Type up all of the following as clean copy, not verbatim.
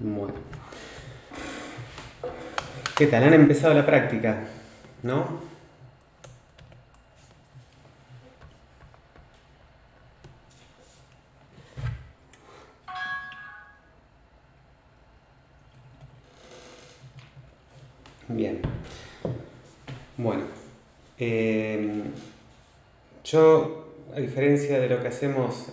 Bueno, ¿qué tal? Han empezado la práctica, ¿no? Bien. Bueno, eh, yo, a diferencia de lo que hacemos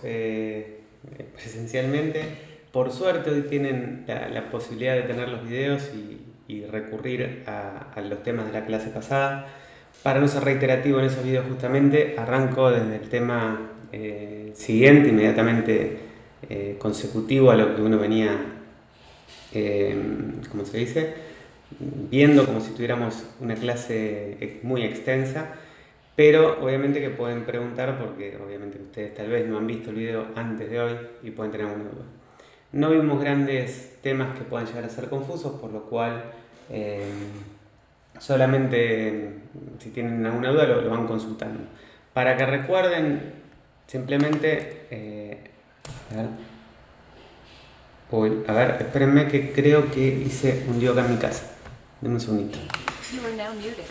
presencialmente, por suerte hoy tienen la posibilidad de tener los videos y recurrir a los temas de la clase pasada. Para no ser reiterativo en esos videos justamente, arranco desde el tema siguiente, inmediatamente consecutivo a lo que uno venía, ¿cómo se dice? Viendo como si tuviéramos una clase muy extensa, pero obviamente que pueden preguntar porque obviamente ustedes tal vez no han visto el video antes de hoy y pueden tener alguna duda. No vimos grandes temas que puedan llegar a ser confusos, por lo cual solamente si tienen alguna duda lo van consultando. Para que recuerden, simplemente... a ver, espérenme que creo que hice un lío acá en mi casa. Deme un segundito. You are now muted.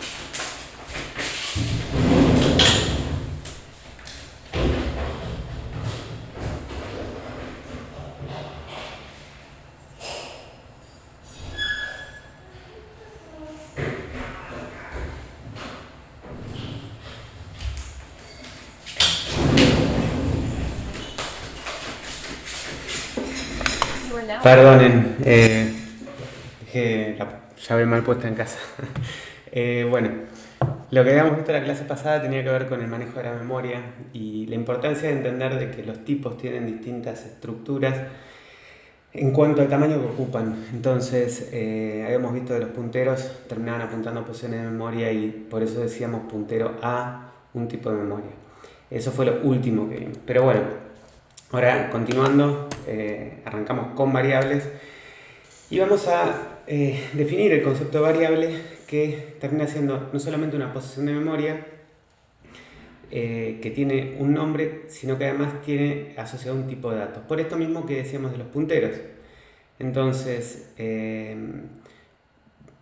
You are now. Perdonen, dejé la llave mal puesta en casa. Bueno, lo que habíamos visto en la clase pasada tenía que ver con el manejo de la memoria y la importancia de entender de que los tipos tienen distintas estructuras en cuanto al tamaño que ocupan. Entonces, habíamos visto que los punteros terminaban apuntando a posiciones de memoria y por eso decíamos puntero a un tipo de memoria. Eso fue lo último que vimos. Pero bueno, ahora continuando, arrancamos con variables y vamos a definir el concepto de variable, que termina siendo no solamente una posición de memoria que tiene un nombre, sino que además tiene asociado un tipo de datos. Por esto mismo que decíamos de los punteros. Entonces,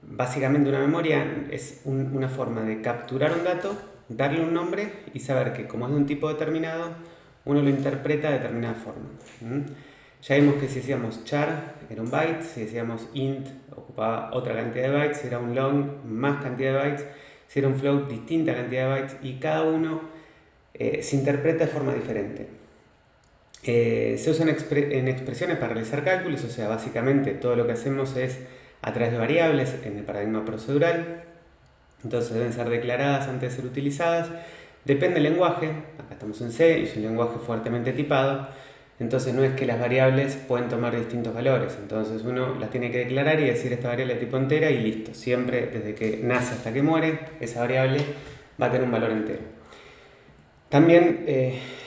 básicamente una memoria es una forma de capturar un dato, darle un nombre y saber que como es de un tipo determinado, uno lo interpreta de determinada forma. Ya vimos que si decíamos char era un byte, si decíamos int ocupaba otra cantidad de bytes, si era un long más cantidad de bytes, si era un float distinta cantidad de bytes, y cada uno se interpreta de forma diferente. Se usan en expresiones para realizar cálculos, o sea, básicamente todo lo que hacemos es a través de variables en el paradigma procedural. Entonces deben ser declaradas antes de ser utilizadas. Depende del lenguaje, acá estamos en C y es un lenguaje fuertemente tipado. Entonces no es que las variables pueden tomar distintos valores, entonces uno las tiene que declarar y decir esta variable de tipo entera y listo. Siempre, desde que nace hasta que muere, esa variable va a tener un valor entero. También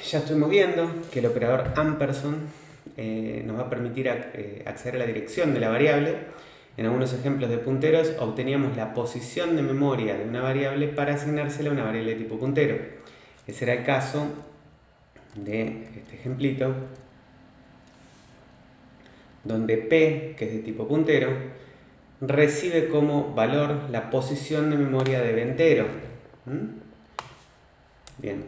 ya estuvimos viendo que el operador ampersand nos va a permitir acceder a la dirección de la variable. En algunos ejemplos de punteros obteníamos la posición de memoria de una variable para asignársela a una variable de tipo puntero. Ese era el caso de este ejemplito, donde P, que es de tipo puntero, recibe como valor la posición de memoria de B entero. Bien.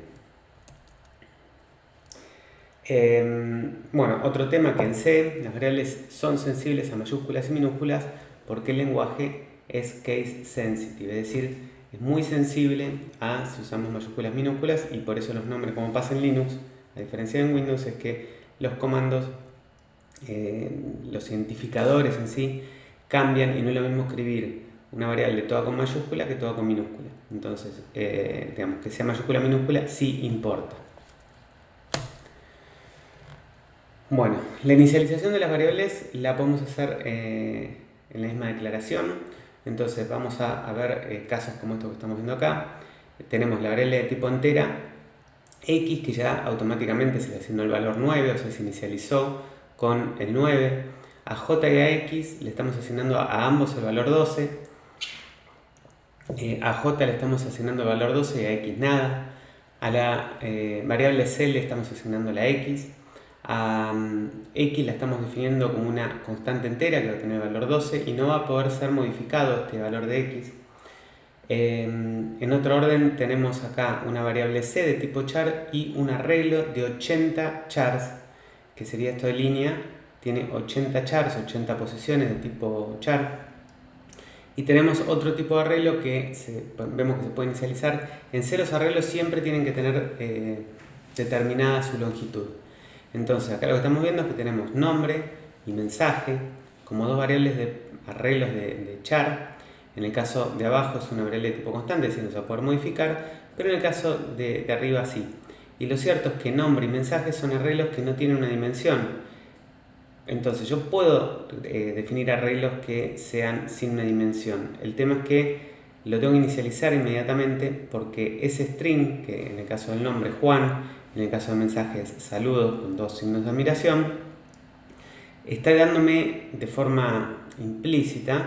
Bueno, otro tema que en C las variables son sensibles a mayúsculas y minúsculas porque el lenguaje es case sensitive, es decir, es muy sensible a si usamos mayúsculas minúsculas, y por eso los nombres, como pasa en Linux, a diferencia de en Windows, es que los comandos, los identificadores en sí, cambian y no es lo mismo escribir una variable toda con mayúscula que toda con minúscula. Entonces, digamos que sea mayúscula o minúscula sí importa. Bueno, la inicialización de las variables la podemos hacer en la misma declaración. Entonces vamos a ver casos como estos que estamos viendo acá. Tenemos la variable de tipo entera x, que ya automáticamente se le asignó el valor 9, o sea, se inicializó con el 9. A j y a x le estamos asignando a ambos el valor 12. A j le estamos asignando el valor 12 y a x nada. A la variable c le estamos asignando la x. A x la estamos definiendo como una constante entera que va a tener el valor 12 y no va a poder ser modificado este valor de x. En otro orden tenemos acá una variable c de tipo char y un arreglo de 80 chars, que sería esto de línea, tiene 80 chars, 80 posiciones de tipo char. Y tenemos otro tipo de arreglo que vemos que se puede inicializar. En C los arreglos siempre tienen que tener determinada su longitud. Entonces acá lo que estamos viendo es que tenemos nombre y mensaje como dos variables de arreglos de char. En el caso de abajo es una variable de tipo constante, es decir, no se va a poder modificar, pero en el caso de arriba sí. Y lo cierto es que nombre y mensaje son arreglos que no tienen una dimensión. Entonces yo puedo definir arreglos que sean sin una dimensión. El tema es que lo tengo que inicializar inmediatamente porque ese string, que en el caso del nombre es Juan, en el caso del mensaje es saludos con dos signos de admiración, está dándome de forma implícita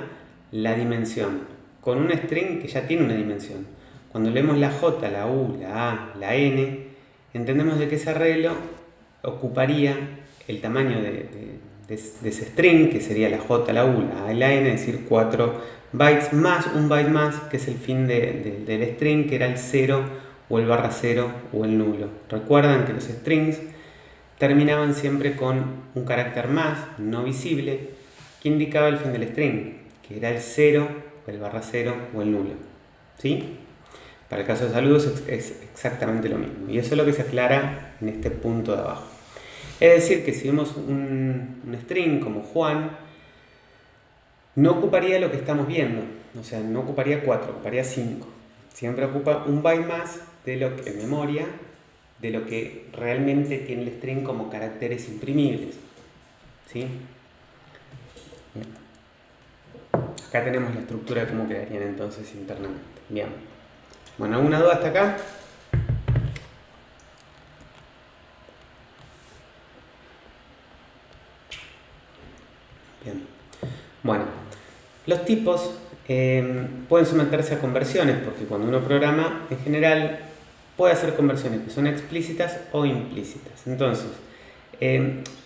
la dimensión, con un string que ya tiene una dimensión. Cuando leemos la J, la U, la A, la N, entendemos de que ese arreglo ocuparía el tamaño de ese string, que sería la J, la U, la A y la N, es decir, 4 bytes más un byte más, que es el fin del string, que era el 0 o el /0 o el nulo. Recuerdan que los strings terminaban siempre con un carácter más, no visible, que indicaba el fin del string, que era el 0, el /0 o el nulo. ¿Sí? Para el caso de saludos es exactamente lo mismo. Y eso es lo que se aclara en este punto de abajo. Es decir, que si vemos un string como Juan, no ocuparía lo que estamos viendo. O sea, no ocuparía 4, ocuparía 5. Siempre ocupa un byte más de lo que en memoria, de lo que realmente tiene el string como caracteres imprimibles. ¿Sí? Bien. Acá tenemos la estructura de cómo quedarían entonces internamente. Bien. Bueno, ¿alguna duda hasta acá? Bien. Bueno, los tipos pueden someterse a conversiones porque cuando uno programa, en general, puede hacer conversiones que son explícitas o implícitas. Entonces,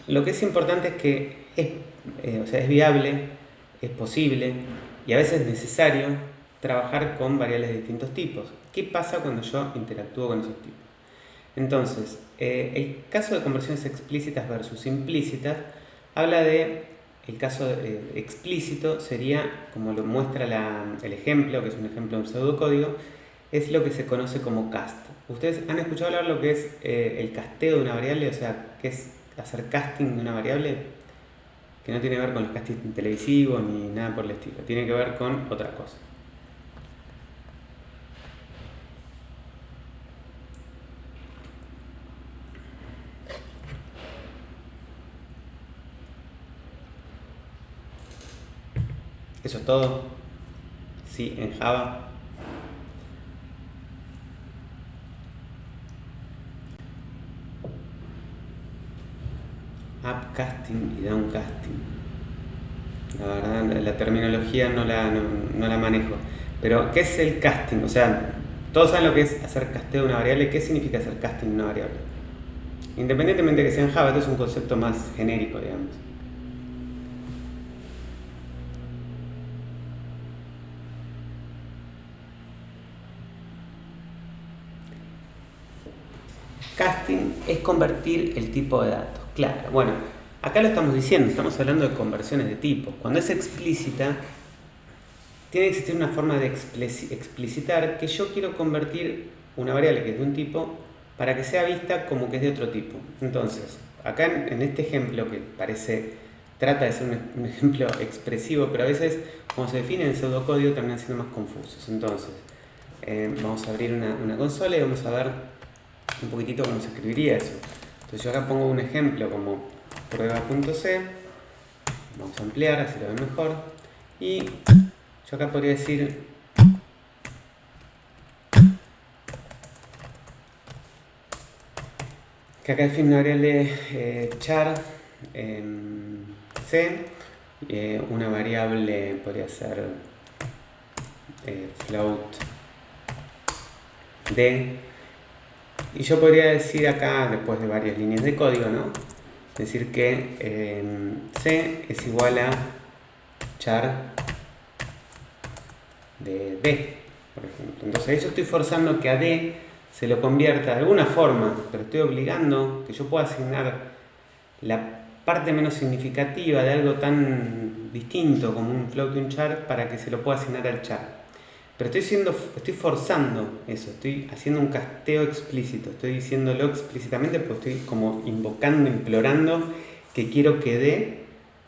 lo que es importante es que es viable, es posible y a veces es necesario trabajar con variables de distintos tipos. ¿Qué pasa cuando yo interactúo con esos tipos? Entonces, el caso de conversiones explícitas versus implícitas habla de, el caso explícito sería, como lo muestra el ejemplo, que es un ejemplo de un pseudocódigo, es lo que se conoce como cast. ¿Ustedes han escuchado hablar de lo que es el casteo de una variable? O sea, ¿qué es hacer casting de una variable? Que no tiene que ver con los castings televisivos ni nada por el estilo, tiene que ver con otra cosa. ¿Eso es todo? Sí, en Java. Upcasting y downcasting. La verdad, la terminología no la manejo. Pero, ¿qué es el casting? O sea, todos saben lo que es hacer casteo de una variable. ¿Qué significa hacer casting de una variable? Independientemente de que sea en Java, esto es un concepto más genérico, digamos. Casting es convertir el tipo de datos. Claro, bueno, acá lo estamos diciendo, estamos hablando de conversiones de tipos. Cuando es explícita, tiene que existir una forma de explicitar que yo quiero convertir una variable que es de un tipo para que sea vista como que es de otro tipo. Entonces, acá en este ejemplo que trata de ser un ejemplo expresivo, pero a veces cuando se define en pseudocódigo terminan siendo más confusos. Entonces, vamos a abrir una consola y vamos a ver un poquitito cómo se escribiría eso. Entonces yo acá pongo un ejemplo como prueba.c, vamos a ampliar, así lo ven mejor, y yo acá podría decir que acá define una variable char c, una variable podría ser float d, y yo podría decir acá, después de varias líneas de código, ¿no? decir que C es igual a char de D, por ejemplo. Entonces yo estoy forzando que a D se lo convierta de alguna forma, pero estoy obligando que yo pueda asignar la parte menos significativa de algo tan distinto como un float y un char para que se lo pueda asignar al char. Pero estoy forzando eso, estoy haciendo un casteo explícito, estoy diciéndolo explícitamente porque estoy como invocando, implorando que quiero que D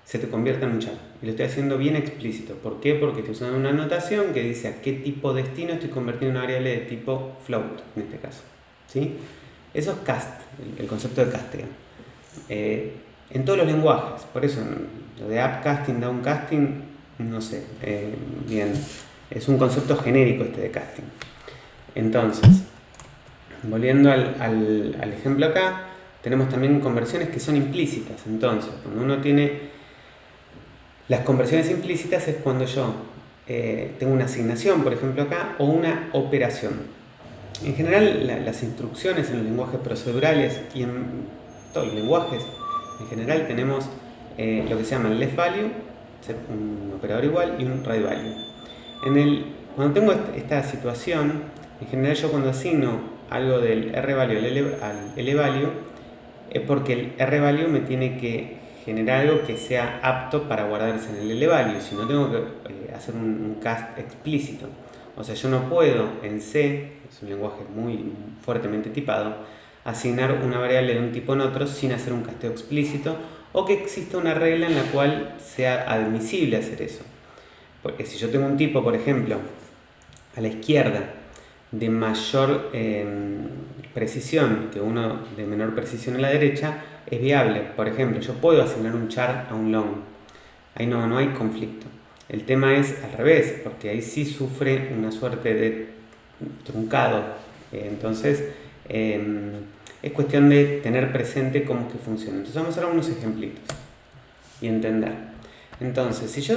se te convierta en un char. Y lo estoy haciendo bien explícito. ¿Por qué? Porque estoy usando una notación que dice a qué tipo de destino estoy convirtiendo una variable de tipo float, en este caso. ¿Sí? Eso es cast, el concepto de casteo. En todos los lenguajes, por eso lo de upcasting, downcasting, no sé, bien, es un concepto genérico este de casting. Entonces, volviendo al ejemplo acá, tenemos también conversiones que son implícitas. Entonces, cuando uno tiene las conversiones implícitas es cuando yo tengo una asignación, por ejemplo acá, o una operación. En general, las instrucciones en los lenguajes procedurales y en todos los lenguajes, en general tenemos lo que se llama el left value, un operador igual, y un right value. Cuando tengo esta situación, en general yo cuando asigno algo del r value al l value, es porque el r value me tiene que generar algo que sea apto para guardarse en el l value, si no tengo que hacer un cast explícito. O sea, yo no puedo en C, es un lenguaje muy fuertemente tipado, asignar una variable de un tipo en otro sin hacer un casteo explícito o que exista una regla en la cual sea admisible hacer eso. Porque si yo tengo un tipo, por ejemplo, a la izquierda de mayor precisión que uno de menor precisión a la derecha, es viable. Por ejemplo, yo puedo asignar un char a un long. Ahí no hay conflicto. El tema es al revés, porque ahí sí sufre una suerte de truncado. Entonces, es cuestión de tener presente cómo es que funciona. Entonces vamos a hacer unos ejemplitos y entender. Entonces, si yo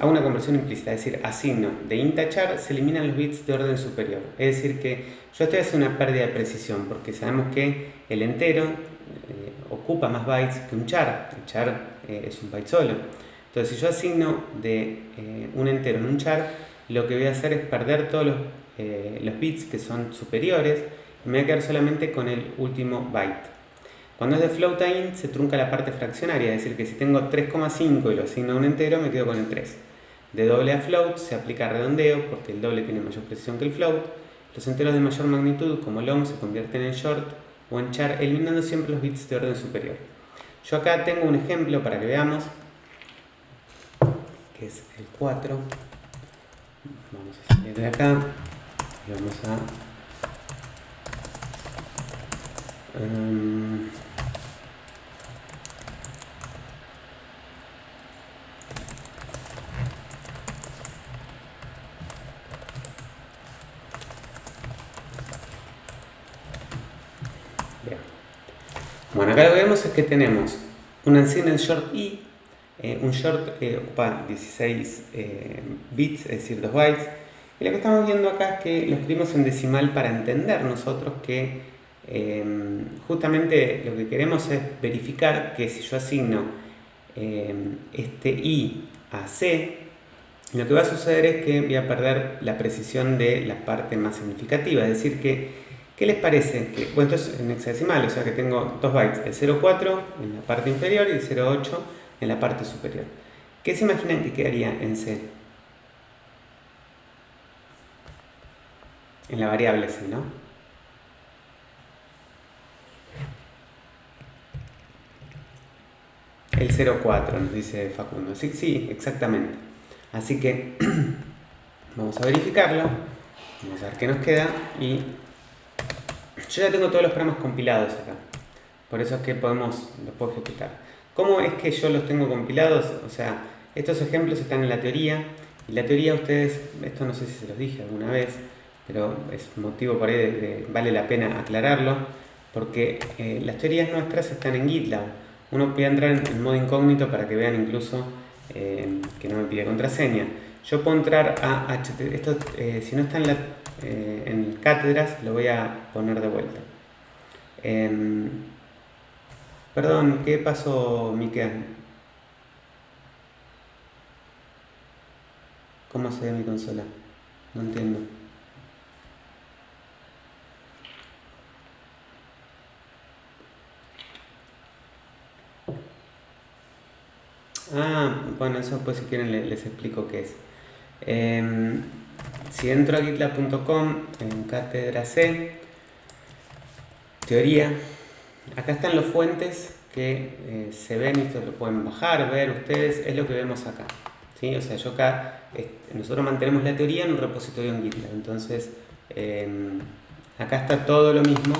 hago una conversión implícita, es decir, asigno de int a char, se eliminan los bits de orden superior. Es decir, que yo estoy haciendo una pérdida de precisión, porque sabemos que el entero ocupa más bytes que un char. El char es un byte solo. Entonces, si yo asigno de un entero en un char, lo que voy a hacer es perder todos los bits que son superiores y me voy a quedar solamente con el último byte. Cuando es de float a int se trunca la parte fraccionaria, es decir que si tengo 3,5 y lo asigno a un entero me quedo con el 3. De doble a float se aplica redondeo porque el doble tiene mayor precisión que el float. Los enteros de mayor magnitud como long se convierten en short o en char eliminando siempre los bits de orden superior. Yo acá tengo un ejemplo para que veamos, que es el 4. Vamos a salir de acá y vamos a... Bueno, acá lo que vemos es que tenemos un ancien short i, un short ocupa 16 bits, es decir, 2 bytes, y lo que estamos viendo acá es que lo escribimos en decimal para entender nosotros que justamente lo que queremos es verificar que si yo asigno este i a c, lo que va a suceder es que voy a perder la precisión de la parte más significativa, es decir que ¿qué les parece? Bueno, esto es en hexadecimal, o sea que tengo 2 bytes, el 0,4 en la parte inferior y el 0,8 en la parte superior. ¿Qué se imaginan que quedaría en C? En la variable C, ¿no? El 0,4 nos dice Facundo. Sí, exactamente. Así que vamos a verificarlo, vamos a ver qué nos queda y... Yo ya tengo todos los programas compilados acá, por eso es que los puedo ejecutar. ¿Cómo es que yo los tengo compilados? O sea, estos ejemplos están en la teoría, y la teoría ustedes, esto no sé si se los dije alguna vez, pero es motivo por ahí de vale la pena aclararlo, porque las teorías nuestras están en GitLab. Uno puede entrar en modo incógnito para que vean incluso que no me pide contraseña. Yo puedo entrar a HTTP, esto si no está en cátedras lo voy a poner de vuelta. Perdón, ¿qué pasó, Miquel? ¿Cómo se ve mi consola? No entiendo. Ah, bueno, eso después si quieren les explico qué es. Si entro a gitlab.com en cátedra C, teoría, acá están los fuentes que se ven y esto lo pueden bajar, ver ustedes, es lo que vemos acá. ¿Sí? O sea, yo acá, nosotros mantenemos la teoría en un repositorio en GitLab, entonces acá está todo lo mismo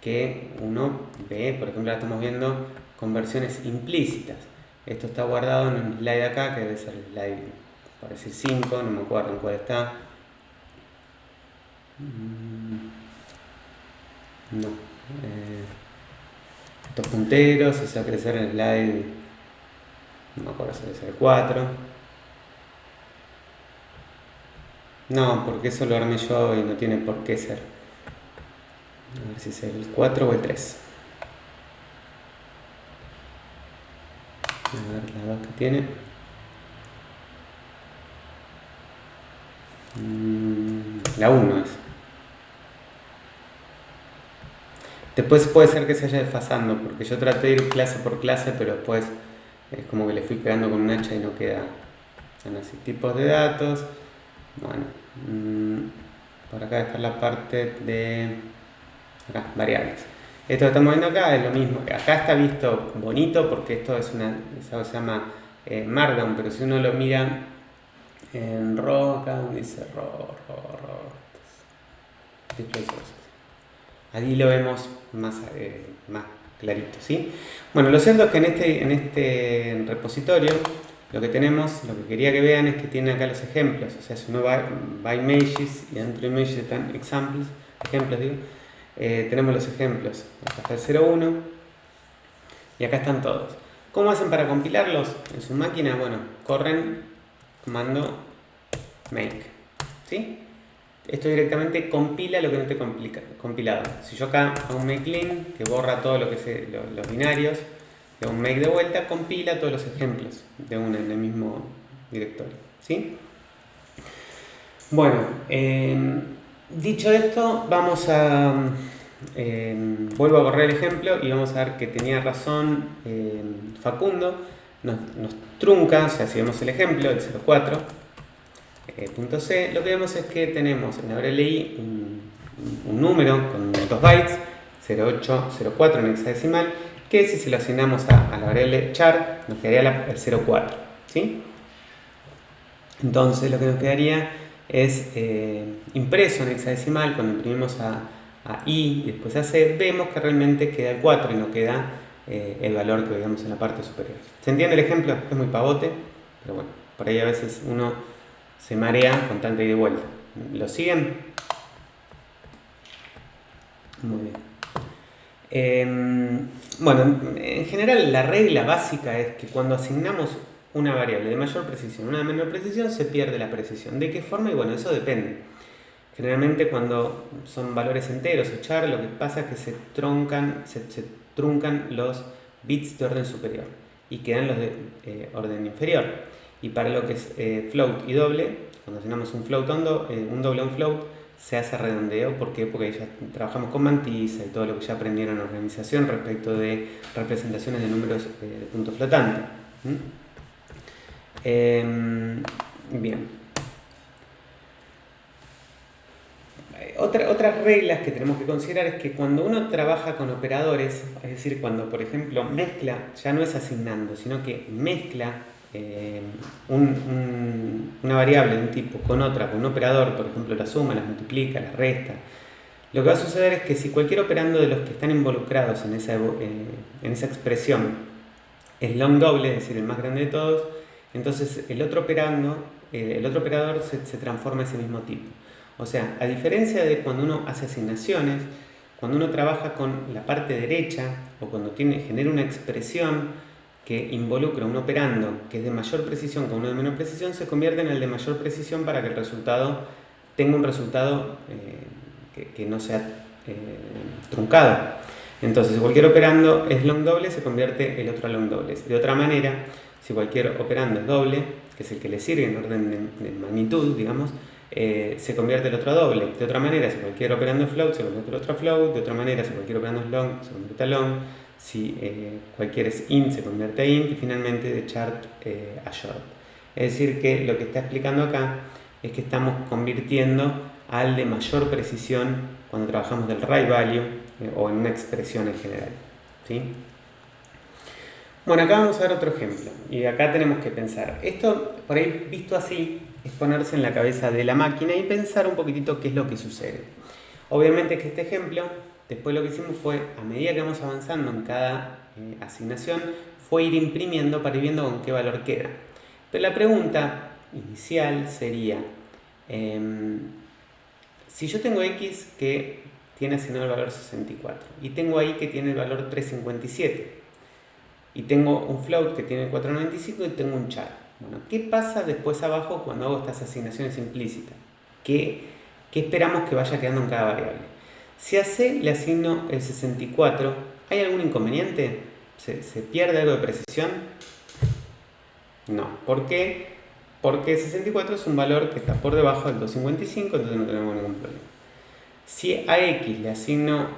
que uno ve, por ejemplo, ahora estamos viendo conversiones implícitas. Esto está guardado en un slide acá, que debe ser el slide, por decir 5, no me acuerdo en cuál está. No. Estos punteros, o sea, debe ser el slide, no me acuerdo si debe ser el 4. No, porque eso lo armé yo y no tiene por qué ser. A ver si es el 4 o el 3. A ver, la 2 que tiene. La 1 es. Después puede ser que se vaya desfasando, porque yo traté de ir clase por clase, pero después es como que le fui pegando con un hacha y no queda. Son así, tipos de datos. Bueno, por acá está la parte de acá, variables. Esto que estamos viendo acá es lo mismo. Acá está visto bonito porque esto es algo que se llama Markdown, pero si uno lo mira en RAW, acá donde dice RAW, display sources. Ahí lo vemos más clarito, ¿sí? Bueno, lo cierto es que en este repositorio lo que tenemos, lo que quería que vean es que tiene acá los ejemplos. O sea, si uno va a images y dentro de images están ejemplos, digo, tenemos los ejemplos. Acá está el 01 y acá están todos. ¿Cómo hacen para compilarlos? En su máquina, bueno, corren comando make, ¿sí? Esto directamente compila lo que no esté compilado. Si yo acá hago un make clean, que borra todo lo que los binarios, y hago un make de vuelta, compila todos los ejemplos de una en el mismo directorio, ¿sí? Bueno, dicho esto, vamos a... vuelvo a correr el ejemplo y vamos a ver que tenía razón Facundo. Nos trunca, o sea, si vemos el ejemplo, el 04, punto C, lo que vemos es que tenemos en la variable un número con 2 bytes, 0804 en hexadecimal, que si se lo asignamos a la variable char, nos quedaría el 04, ¿sí? Entonces lo que nos quedaría es impreso en hexadecimal, cuando imprimimos a I y después a C, vemos que realmente queda el 4 y no queda el valor que veíamos en la parte superior. ¿Se entiende el ejemplo? Es muy pavote, pero bueno, por ahí a veces uno se marea con tanta ida y vuelta. ¿Lo siguen? Muy bien. Bueno, en general la regla básica es que cuando asignamos una variable de mayor precisión a una de menor precisión, se pierde la precisión. ¿De qué forma? Y bueno, eso depende. Generalmente cuando son valores enteros o char, lo que pasa es que se truncan los bits de orden superior y quedan los de orden inferior. Y para lo que es float y doble, cuando asignamos un doble a un float, se hace redondeo. ¿Por qué? Porque ya trabajamos con Mantissa y todo lo que ya aprendieron en organización respecto de representaciones de números de punto flotante. Bien. Otras reglas que tenemos que considerar es que cuando uno trabaja con operadores, es decir, cuando por ejemplo mezcla, ya no es asignando, sino que mezcla una variable de un tipo con otra, con un operador, por ejemplo la suma, la multiplica, la resta, lo que va a suceder es que si cualquier operando de los que están involucrados en esa expresión es long doble, es decir, el más grande de todos, entonces el otro operador se transforma en ese mismo tipo. O sea, a diferencia de cuando uno hace asignaciones, cuando uno trabaja con la parte derecha o cuando genera una expresión que involucra un operando que es de mayor precisión con uno de menor precisión, se convierte en el de mayor precisión para que el resultado tenga un resultado que no sea truncado. Entonces, si cualquier operando es long doble, se convierte el otro a long doble. De otra manera, si cualquier operando es doble, que es el que le sirve en orden de magnitud, digamos, se convierte el otro a doble. De otra manera, si cualquier operando es float, se convierte el otro a float. De otra manera, si cualquier operando es long, se convierte a long. Si cualquier es int, se convierte a int. Y finalmente, de short a short. Es decir, que lo que está explicando acá es que estamos convirtiendo al de mayor precisión cuando trabajamos del right value o en una expresión en general. ¿Sí? Bueno, acá vamos a ver otro ejemplo. Y acá tenemos que pensar. Esto, por ahí visto así, es ponerse en la cabeza de la máquina y pensar un poquitito qué es lo que sucede. Obviamente que este ejemplo, después lo que hicimos fue, a medida que vamos avanzando en cada asignación, fue ir imprimiendo para ir viendo con qué valor queda. Pero la pregunta inicial sería, si yo tengo x que tiene asignado el valor 64 y tengo ahí que tiene el valor 357 y tengo un float que tiene 495 y tengo un char. Bueno, ¿qué pasa después abajo cuando hago estas asignaciones implícitas? ¿Qué esperamos que vaya quedando en cada variable? Si a C le asigno el 64, ¿hay algún inconveniente? ¿Se pierde algo de precisión? No. ¿Por qué? Porque 64 es un valor que está por debajo del 255, entonces no tenemos ningún problema. Si a x le asigno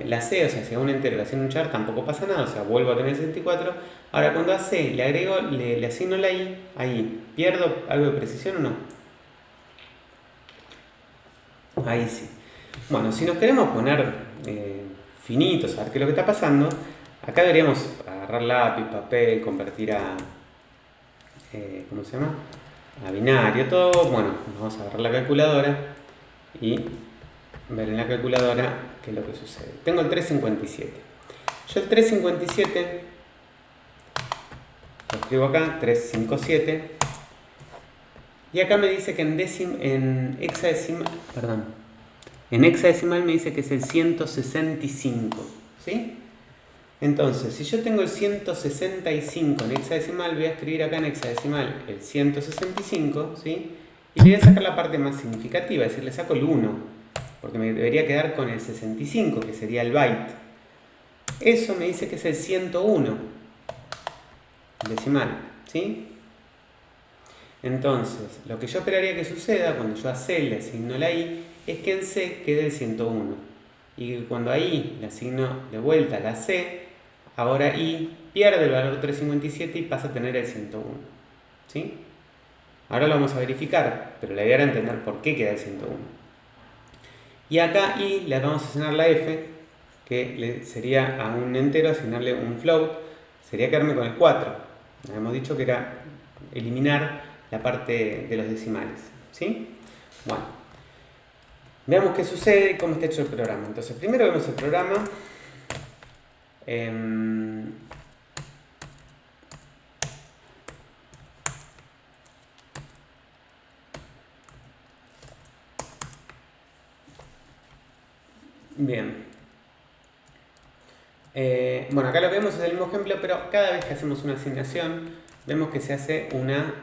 la c, o sea, si a un entero le asigno un char, tampoco pasa nada, o sea, vuelvo a tener 64. Ahora, cuando a c le agrego, le asigno la i, ahí, ¿pierdo algo de precisión o no? Ahí sí. Bueno, si nos queremos poner finitos, a ver qué es lo que está pasando, acá deberíamos agarrar lápiz, papel, convertir a... ¿cómo se llama? A binario, todo. Bueno, vamos a agarrar la calculadora y ver en la calculadora qué es lo que sucede. Tengo el 357. Yo el 357 lo escribo acá, 357. Y acá me dice que en hexadecimal me dice que es el 165. ¿Sí? Entonces, si yo tengo el 165 en hexadecimal, voy a escribir acá en hexadecimal el 165, ¿sí? Y le voy a sacar la parte más significativa, es decir, le saco el 1, porque me debería quedar con el 65, que sería el byte. Eso me dice que es el 101 decimal, ¿sí? Entonces, lo que yo esperaría que suceda cuando yo a C le asigno la I, es que en C quede el 101. Y cuando a I le asigno de vuelta la C, ahora I pierde el valor 357 y pasa a tener el 101. ¿Sí? Ahora lo vamos a verificar, pero la idea era entender por qué queda el 101. Y acá I le vamos a asignar la F, que sería a un entero asignarle un float, sería quedarme con el 4. Hemos dicho que era eliminar la parte de los decimales. ¿Sí? Bueno, veamos qué sucede y cómo está hecho el programa. Entonces, primero vemos el programa. Bien. Bueno, acá lo vemos, es el mismo ejemplo, pero cada vez que hacemos una asignación, vemos que se hace una...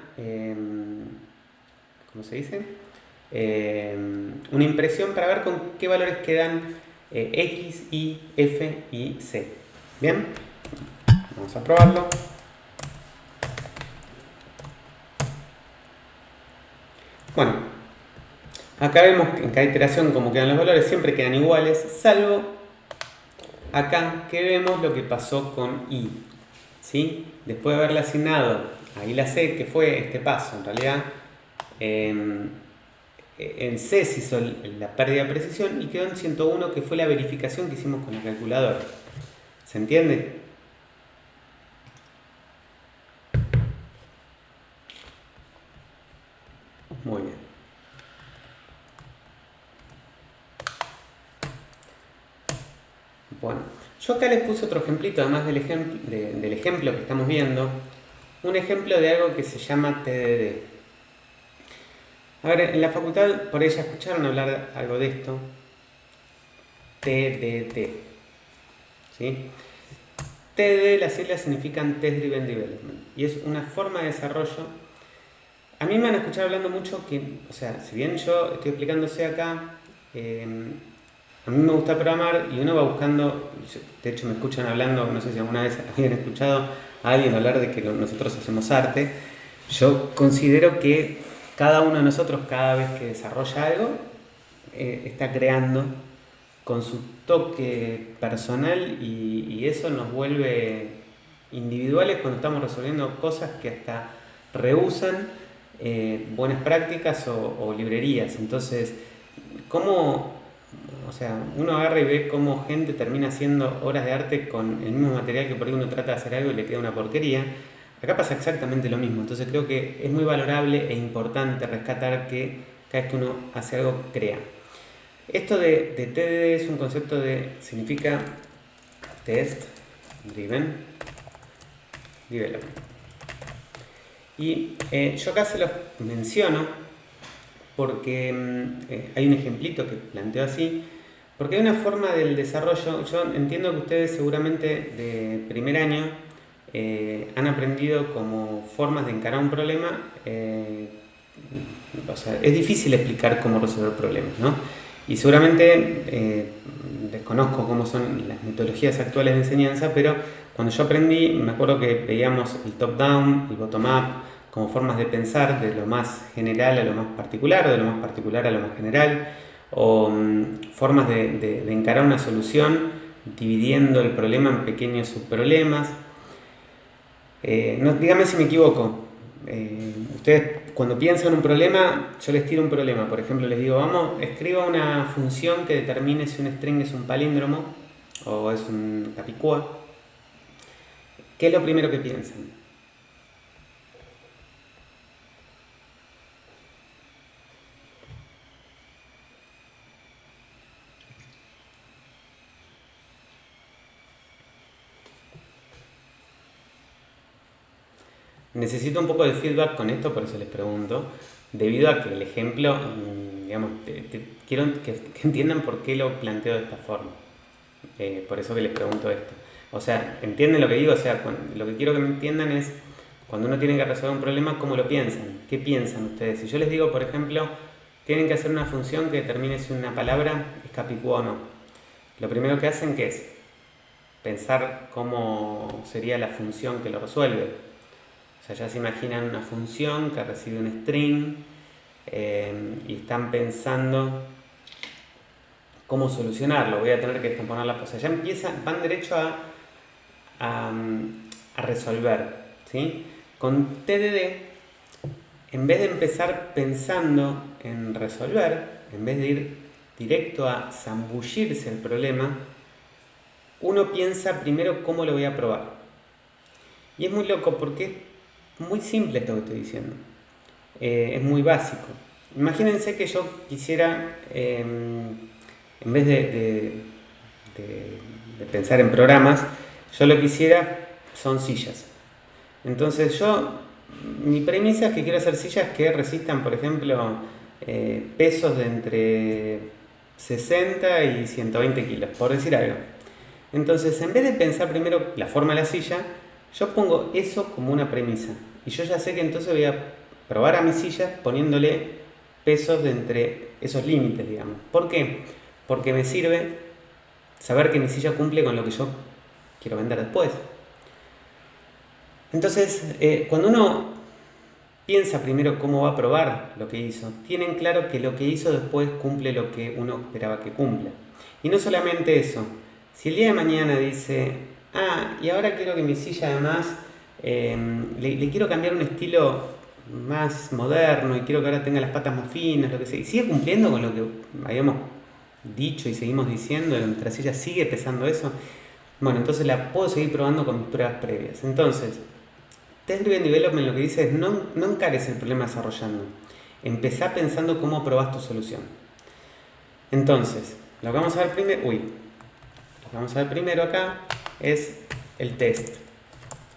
¿cómo se dice? Una impresión para ver con qué valores quedan X, Y, F y C. Bien, vamos a probarlo. Bueno, acá vemos que en cada iteración como quedan los valores, siempre quedan iguales, salvo acá que vemos lo que pasó con I. ¿Sí? Después de haberle asignado a I la C, que fue este paso, en realidad en C se hizo la pérdida de precisión y quedó en 101, que fue la verificación que hicimos con la calculadora. ¿Se entiende? Muy bien. Bueno, yo acá les puse otro ejemplito, además del ejemplo que estamos viendo, un ejemplo de algo que se llama TDD. A ver, en la facultad por ahí ya escucharon hablar algo de esto. TDD. ¿Sí? TDD, las siglas significan Test Driven Development. Y es una forma de desarrollo. A mí me han escuchado hablando mucho que, o sea, si bien yo estoy explicándose acá, a mí me gusta programar y uno va buscando, de hecho me escuchan hablando, no sé si alguna vez habían escuchado a alguien hablar de que nosotros hacemos arte. Yo considero que cada uno de nosotros, cada vez que desarrolla algo, está creando con su toque personal y eso nos vuelve individuales cuando estamos resolviendo cosas que hasta rehusan buenas prácticas o librerías. Entonces, o sea, uno agarra y ve cómo gente termina haciendo obras de arte con el mismo material que por ahí uno trata de hacer algo y le queda una porquería? Acá pasa exactamente lo mismo. Entonces creo que es muy valorable e importante rescatar que cada vez que uno hace algo, crea. Esto de TDD es un concepto significa Test Driven Development. Y yo acá se los menciono porque hay un ejemplito que planteo así, porque hay una forma del desarrollo. Yo entiendo que ustedes seguramente de primer año han aprendido como formas de encarar un problema. O sea, es difícil explicar cómo resolver problemas, ¿no? Y seguramente desconozco cómo son las metodologías actuales de enseñanza, pero cuando yo aprendí, me acuerdo que veíamos el top-down, el bottom-up, como formas de pensar de lo más general a lo más particular, o de lo más particular a lo más general, o formas de encarar una solución dividiendo el problema en pequeños subproblemas. Dígame si me equivoco. Ustedes cuando piensan un problema, yo les tiro un problema. Por ejemplo, les digo, vamos, escriba una función que determine si un string es un palíndromo o es un capicúa. ¿Qué es lo primero que piensan? Necesito un poco de feedback con esto, por eso les pregunto, debido a que el ejemplo, digamos, quiero que entiendan por qué lo planteo de esta forma. Por eso que les pregunto esto. O sea, ¿entienden lo que digo? O sea, lo que quiero que me entiendan es, cuando uno tiene que resolver un problema, ¿cómo lo piensan? ¿Qué piensan ustedes? Si yo les digo, por ejemplo, tienen que hacer una función que determine si una palabra es capicúa o no. Lo primero que hacen, ¿qué es? Pensar cómo sería la función que lo resuelve. O sea, ya se imaginan una función que recibe un string y están pensando cómo solucionarlo. Voy a tener que descomponer la cosa. Ya van derecho a resolver, ¿sí? Con TDD, en vez de empezar pensando en resolver, en vez de ir directo a zambullirse el problema, uno piensa primero cómo lo voy a probar. Y es muy loco porque es muy simple esto que estoy diciendo. Es muy básico. Imagínense que yo quisiera, en vez de pensar en programas, yo lo que quisiera son sillas. Entonces mi premisa es que quiero hacer sillas que resistan, por ejemplo, pesos de entre 60 y 120 kilos, por decir algo. Entonces, en vez de pensar primero la forma de la silla, yo pongo eso como una premisa. Y yo ya sé que entonces voy a probar a mis sillas poniéndole pesos de entre esos límites, digamos. ¿Por qué? Porque me sirve saber que mi silla cumple con lo que yo quiero vender después. Entonces, cuando uno piensa primero cómo va a probar lo que hizo, tienen claro que lo que hizo después cumple lo que uno esperaba que cumpla. Y no solamente eso. Si el día de mañana dice, y ahora quiero que mi silla además, le quiero cambiar un estilo más moderno y quiero que ahora tenga las patas más finas, lo que sea, y sigue cumpliendo con lo que habíamos dicho y seguimos diciendo, nuestra silla sigue pesando eso, bueno, entonces la puedo seguir probando con mis pruebas previas. Entonces, Test Driven Development lo que dice es no encares el problema desarrollando, empezá pensando cómo probás tu solución. Entonces, lo que vamos a ver primero acá es el test.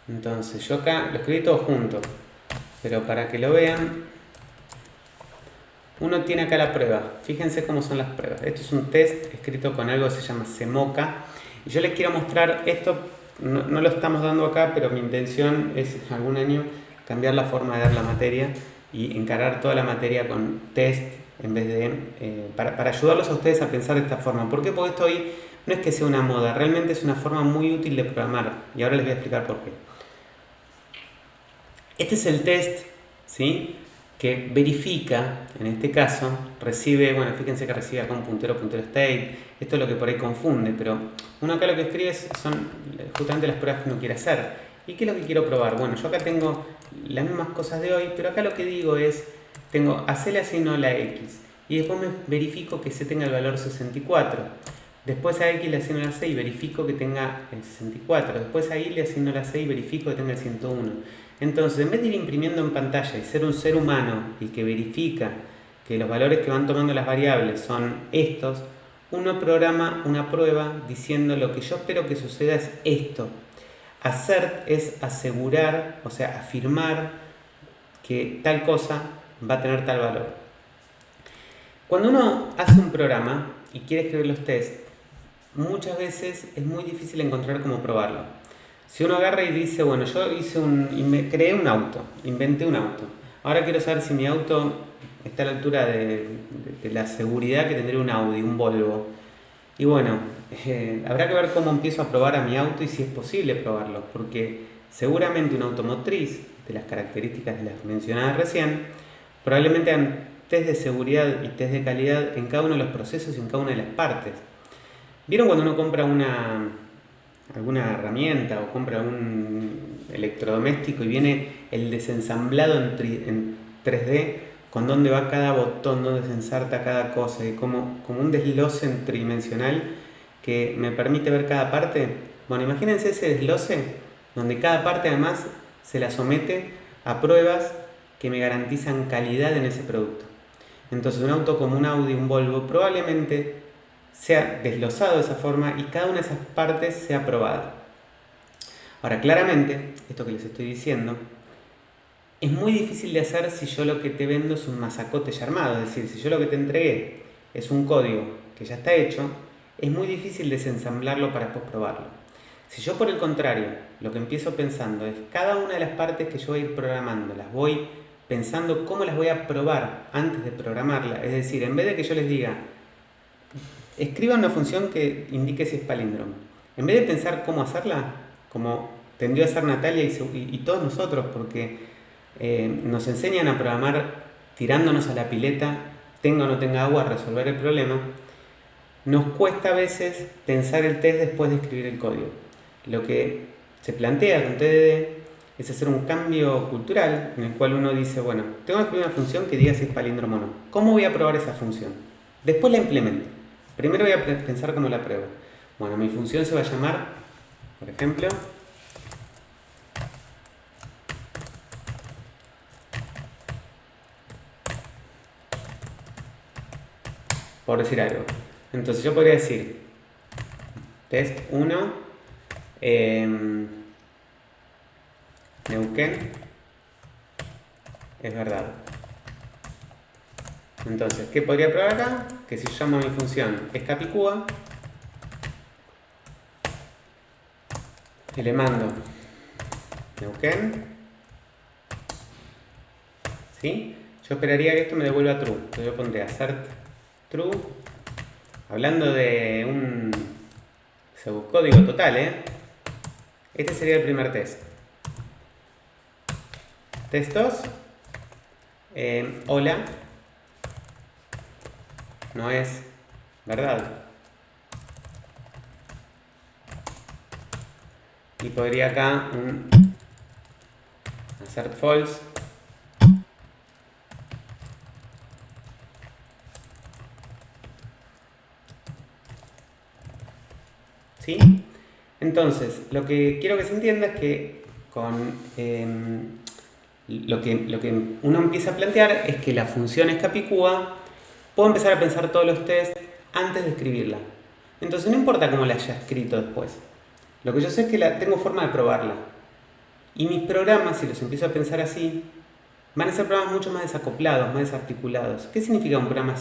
Entonces yo acá lo escribí todo junto, pero para que lo vean, uno tiene acá la prueba. Fíjense cómo son las pruebas. Esto es un test escrito con algo que se llama Semoca. Y yo les quiero mostrar esto, no lo estamos dando acá, pero mi intención es en algún año cambiar la forma de dar la materia y encarar toda la materia con test en vez de, para ayudarlos a ustedes a pensar de esta forma. ¿Por qué? Porque esto hoy no es que sea una moda, realmente es una forma muy útil de programar, y ahora les voy a explicar por qué. Este es el test, ¿sí?, que verifica, en este caso, recibe, bueno, fíjense que recibe acá un puntero state, esto es lo que por ahí confunde, pero uno acá lo que escribe son justamente las pruebas que uno quiere hacer. ¿Y qué es lo que quiero probar? Bueno, yo acá tengo las mismas cosas de hoy, pero acá lo que digo es, tengo a C le asigno la X, y después me verifico que C tenga el valor 64. Después a X le asigno la C y verifico que tenga el 64. Después a Y le asigno la C y verifico que tenga el 101. Entonces, en vez de ir imprimiendo en pantalla y ser un ser humano el que verifica que los valores que van tomando las variables son estos, uno programa una prueba diciendo lo que yo espero que suceda es esto. Assert es asegurar, o sea, afirmar que tal cosa va a tener tal valor. Cuando uno hace un programa y quiere escribir los tests, muchas veces es muy difícil encontrar cómo probarlo. Si uno agarra y dice, bueno, yo creé un auto, inventé un auto. Ahora quiero saber si mi auto está a la altura de la seguridad que tendría un Audi, un Volvo. Y bueno, habrá que ver cómo empiezo a probar a mi auto y si es posible probarlo, porque seguramente un automotriz, de las características de las mencionadas recién, probablemente hagan test de seguridad y test de calidad en cada uno de los procesos y en cada una de las partes. ¿Vieron cuando uno compra alguna herramienta o compra un electrodoméstico y viene el desensamblado en 3D con dónde va cada botón, dónde se ensarta cada cosa, y como un desglose tridimensional que me permite ver cada parte? Bueno, imagínense ese desglose donde cada parte además se la somete a pruebas que me garantizan calidad en ese producto. Entonces un auto como un Audi, un Volvo, probablemente sea desglosado de esa forma y cada una de esas partes sea probada. Ahora, claramente, esto que les estoy diciendo es muy difícil de hacer si yo lo que te vendo es un masacote ya armado. Es decir, si yo lo que te entregué es un código que ya está hecho, es muy difícil desensamblarlo para después probarlo. Si yo, por el contrario, lo que empiezo pensando es cada una de las partes que yo voy a ir programando, las voy pensando cómo las voy a probar antes de programarla. Es decir, en vez de que yo les diga, escriban una función que indique si es palíndromo, en vez de pensar cómo hacerla, como tendió a hacer Natalia y todos nosotros, porque nos enseñan a programar tirándonos a la pileta, tenga o no tenga agua, a resolver el problema, nos cuesta a veces pensar el test después de escribir el código. Lo que se plantea con TDD es hacer un cambio cultural en el cual uno dice, bueno, tengo que escribir una función que diga si es palíndromo o no. ¿Cómo voy a probar esa función? Después la implemento. Primero voy a pensar cómo la pruebo. Bueno, mi función se va a llamar, por ejemplo, por decir algo. Entonces yo podría decir test 1 Neuquén es verdad. Entonces, ¿qué podría probar acá? Que si yo llamo a mi función es Capicúa y le mando Neuquén, ¿sí? Yo esperaría que esto me devuelva true. Entonces yo pondría assert true, hablando de un pseudocódigo total, Este sería el primer test. Test 2, hola, no es verdad. Y podría acá assert false. ¿Sí? Entonces, lo que quiero que se entienda es que con lo que uno empieza a plantear es que la función es Capicúa, puedo empezar a pensar todos los tests antes de escribirla. Entonces no importa cómo la haya escrito después. Lo que yo sé es que tengo forma de probarla. Y mis programas, si los empiezo a pensar así, van a ser programas mucho más desacoplados, más desarticulados. ¿Qué significa un programa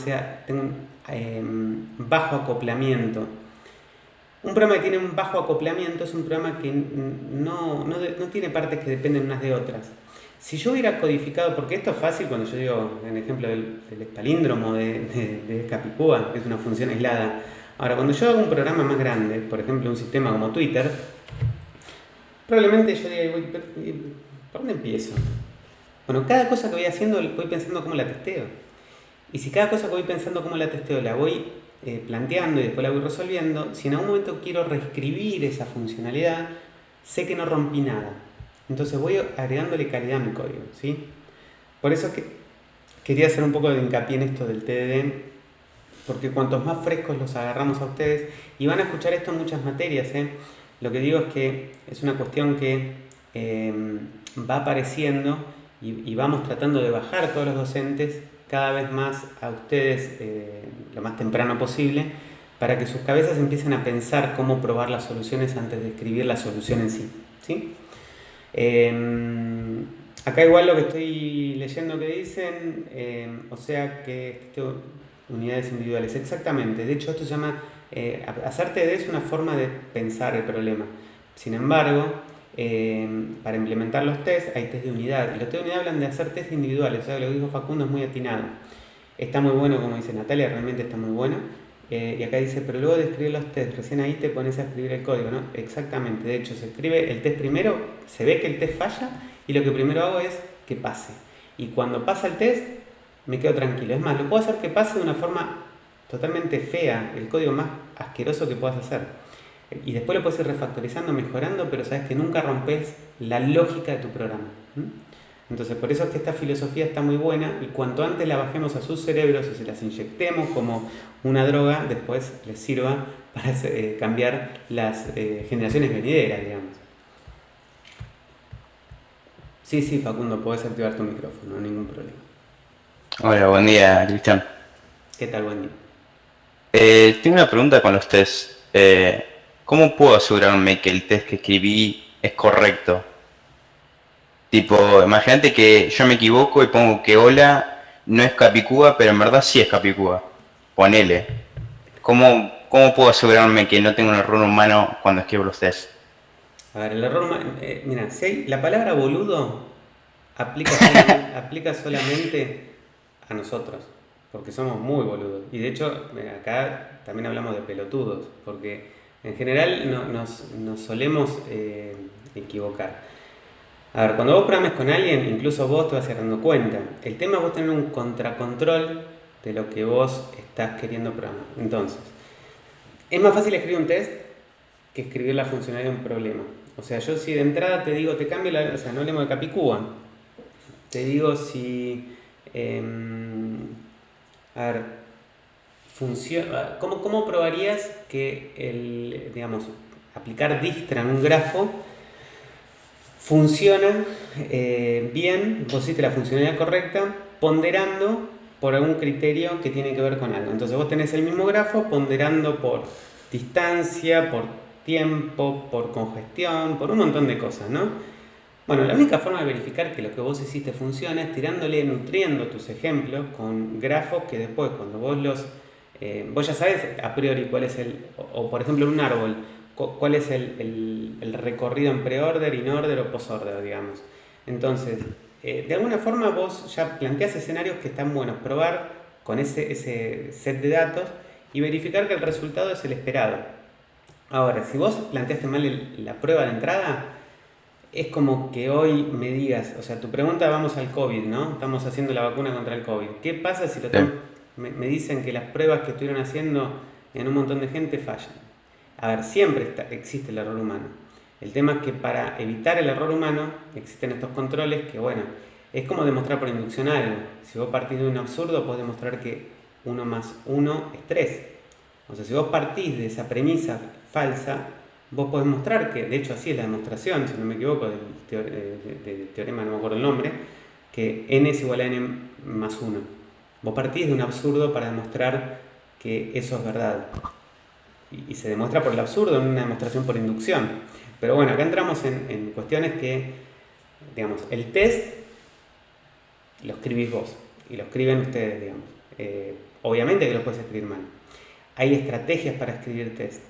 tenga un bajo acoplamiento? Un programa que tiene un bajo acoplamiento es un programa que no tiene partes que dependen unas de otras. Si yo hubiera codificado, porque esto es fácil cuando yo digo, en el ejemplo del palíndromo de Capicúa, que es una función aislada. Ahora, cuando yo hago un programa más grande, por ejemplo un sistema como Twitter, probablemente yo diga, ¿por dónde empiezo? Bueno, cada cosa que voy haciendo voy pensando cómo la testeo. Y si cada cosa que voy pensando cómo la testeo la voy planteando y después la voy resolviendo, si en algún momento quiero reescribir esa funcionalidad, sé que no rompí nada. Entonces voy agregándole calidad a mi código, ¿sí? Por eso que quería hacer un poco de hincapié en esto del TDD, porque cuantos más frescos los agarramos a ustedes, y van a escuchar esto en muchas materias, lo que digo es que es una cuestión que va apareciendo y vamos tratando de bajar todos los docentes cada vez más a ustedes lo más temprano posible, para que sus cabezas empiecen a pensar cómo probar las soluciones antes de escribir la solución en sí, ¿sí? Acá igual lo que estoy leyendo que dicen, o sea que unidades individuales, exactamente. De hecho esto se llama, hacer TD es una forma de pensar el problema. Sin embargo, para implementar los test hay test de unidad. Y los test de unidad hablan de hacer test individuales, o sea, lo que dijo Facundo es muy atinado. Está muy bueno, como dice Natalia, realmente está muy bueno. Y acá dice, pero luego de escribir los tests, recién ahí te pones a escribir el código, ¿no? Exactamente, de hecho se escribe el test primero, se ve que el test falla y lo que primero hago es que pase. Y cuando pasa el test, me quedo tranquilo. Es más, lo puedo hacer que pase de una forma totalmente fea, el código más asqueroso que puedas hacer. Y después lo puedes ir refactorizando, mejorando, pero sabes que nunca rompes la lógica de tu programa. Entonces, por eso es que esta filosofía está muy buena y cuanto antes la bajemos a sus cerebros y se las inyectemos como una droga, después les sirva para cambiar las generaciones venideras, digamos. Sí, sí, Facundo, podés activar tu micrófono, no hay ningún problema. Hola, buen día, Cristian. ¿Qué tal, buen día? Tengo una pregunta con los test. ¿Cómo puedo asegurarme que el test que escribí es correcto? Tipo, imagínate que yo me equivoco y pongo que hola no es Capicúa, pero en verdad sí es Capicúa. Ponele. ¿Cómo puedo asegurarme que no tengo un error humano cuando escribo los tests? A ver, el error, mira, si la palabra boludo aplica solamente a nosotros, porque somos muy boludos. Y de hecho, acá también hablamos de pelotudos, porque en general nos solemos equivocar. A ver, cuando vos programes con alguien, incluso vos te vas a ir dando cuenta. El tema es vos tener un contracontrol de lo que vos estás queriendo programar. Entonces, es más fácil escribir un test que escribir la funcionalidad de un problema. O sea, yo si de entrada te digo, te cambio o sea, no hablemos de Capicúa. Te digo si, a ver, funciona, ¿cómo probarías que digamos, aplicar Dijkstra en un grafo funciona bien, vos hiciste la funcionalidad correcta, ponderando por algún criterio que tiene que ver con algo? Entonces vos tenés el mismo grafo ponderando por distancia, por tiempo, por congestión, por un montón de cosas, ¿no? Bueno, la única forma de verificar que lo que vos hiciste funciona es tirándole, nutriendo tus ejemplos con grafos que después cuando vos ya sabes a priori cuál es o por ejemplo en un árbol, cuál es el recorrido en pre-order, in-order o post-order, digamos. Entonces, de alguna forma vos ya planteás escenarios que están buenos, probar con ese set de datos y verificar que el resultado es el esperado. Ahora, si vos planteaste mal la prueba de entrada, es como que hoy me digas, o sea, tu pregunta, vamos al COVID, ¿no? Estamos haciendo la vacuna contra el COVID. ¿Qué pasa si Sí. me dicen que las pruebas que estuvieron haciendo en un montón de gente fallan? A ver, siempre existe el error humano. El tema es que para evitar el error humano existen estos controles que, bueno, es como demostrar por inducción algo. Si vos partís de un absurdo, podés demostrar que 1 más 1 es 3. O sea, si vos partís de esa premisa falsa, vos podés mostrar que, de hecho así es la demostración, si no me equivoco, del teorema, no me acuerdo el nombre, que n es igual a n más 1. Vos partís de un absurdo para demostrar que eso es verdad. Y se demuestra por el absurdo en una demostración por inducción. Pero bueno, acá entramos en cuestiones que, digamos, el test lo escribís vos y lo escriben ustedes, digamos. Obviamente que lo puedes escribir mal. Hay estrategias para escribir test.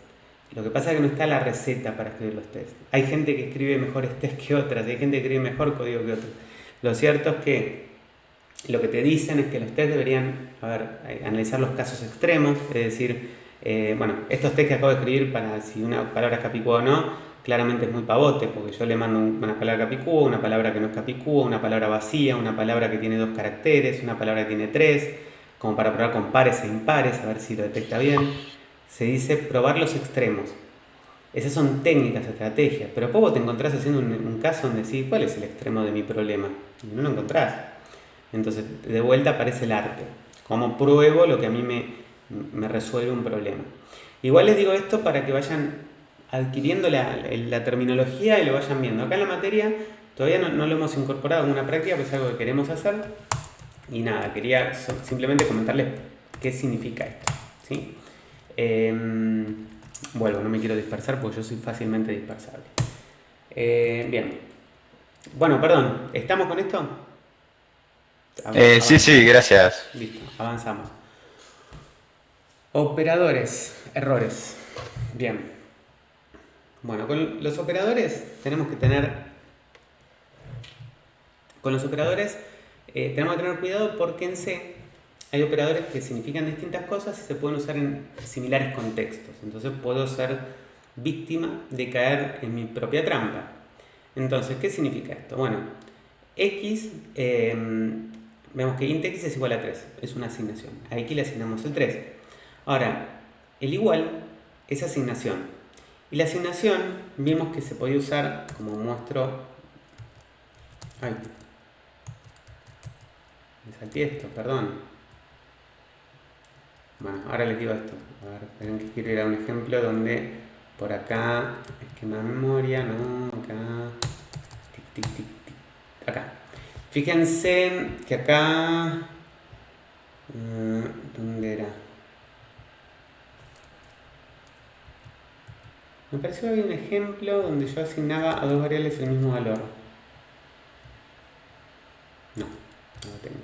Lo que pasa es que no está la receta para escribir los tests. Hay gente que escribe mejores tests que otras, hay gente que escribe mejor código que otros. Lo cierto es que lo que te dicen es que los test deberían, analizar los casos extremos, es decir, bueno, estos test que acabo de escribir para si una palabra es capicúa o no, claramente es muy pavote, porque yo le mando una palabra capicúa, una palabra que no es capicúa, una palabra vacía, una palabra que tiene 2 caracteres, una palabra que tiene 3, como para probar con pares e impares, a ver si lo detecta bien. Se dice probar los extremos. Esas son técnicas, estrategias, pero después vos te encontrás haciendo un caso donde decís, ¿cuál es el extremo de mi problema? Y no lo encontrás. Entonces, de vuelta aparece el arte. ¿Cómo pruebo lo que a mí me resuelve un problema? Igual les digo esto para que vayan adquiriendo la terminología y lo vayan viendo. Acá en la materia todavía no lo hemos incorporado en una práctica, pero es algo que queremos hacer. Y nada, quería simplemente comentarles qué significa esto, ¿sí? Vuelvo, no me quiero dispersar porque yo soy fácilmente dispersable. Bien. Bueno, perdón, ¿estamos con esto? Sí, gracias. Listo, avanzamos. Operadores, errores. Bien. Bueno, con los operadores tenemos que tener... Con los operadores tenemos que tener cuidado porque en C hay operadores que significan distintas cosas y se pueden usar en similares contextos. Entonces puedo ser víctima de caer en mi propia trampa. Entonces, ¿qué significa esto? Bueno, X, vemos que int X es igual a 3, es una asignación. A X le asignamos el 3. Ahora, el igual es asignación. Y la asignación vimos que se podía usar, como muestro... Ay, me salté esto, perdón. Bueno, ahora les digo esto. A ver, esperen que quiero ir a un ejemplo donde por acá, esquema de memoria, no, acá, tic, tic, tic, tic, acá. Fíjense que acá, ¿dónde era? Me pareció que había un ejemplo donde yo asignaba a 2 variables el mismo valor. No, no lo tengo.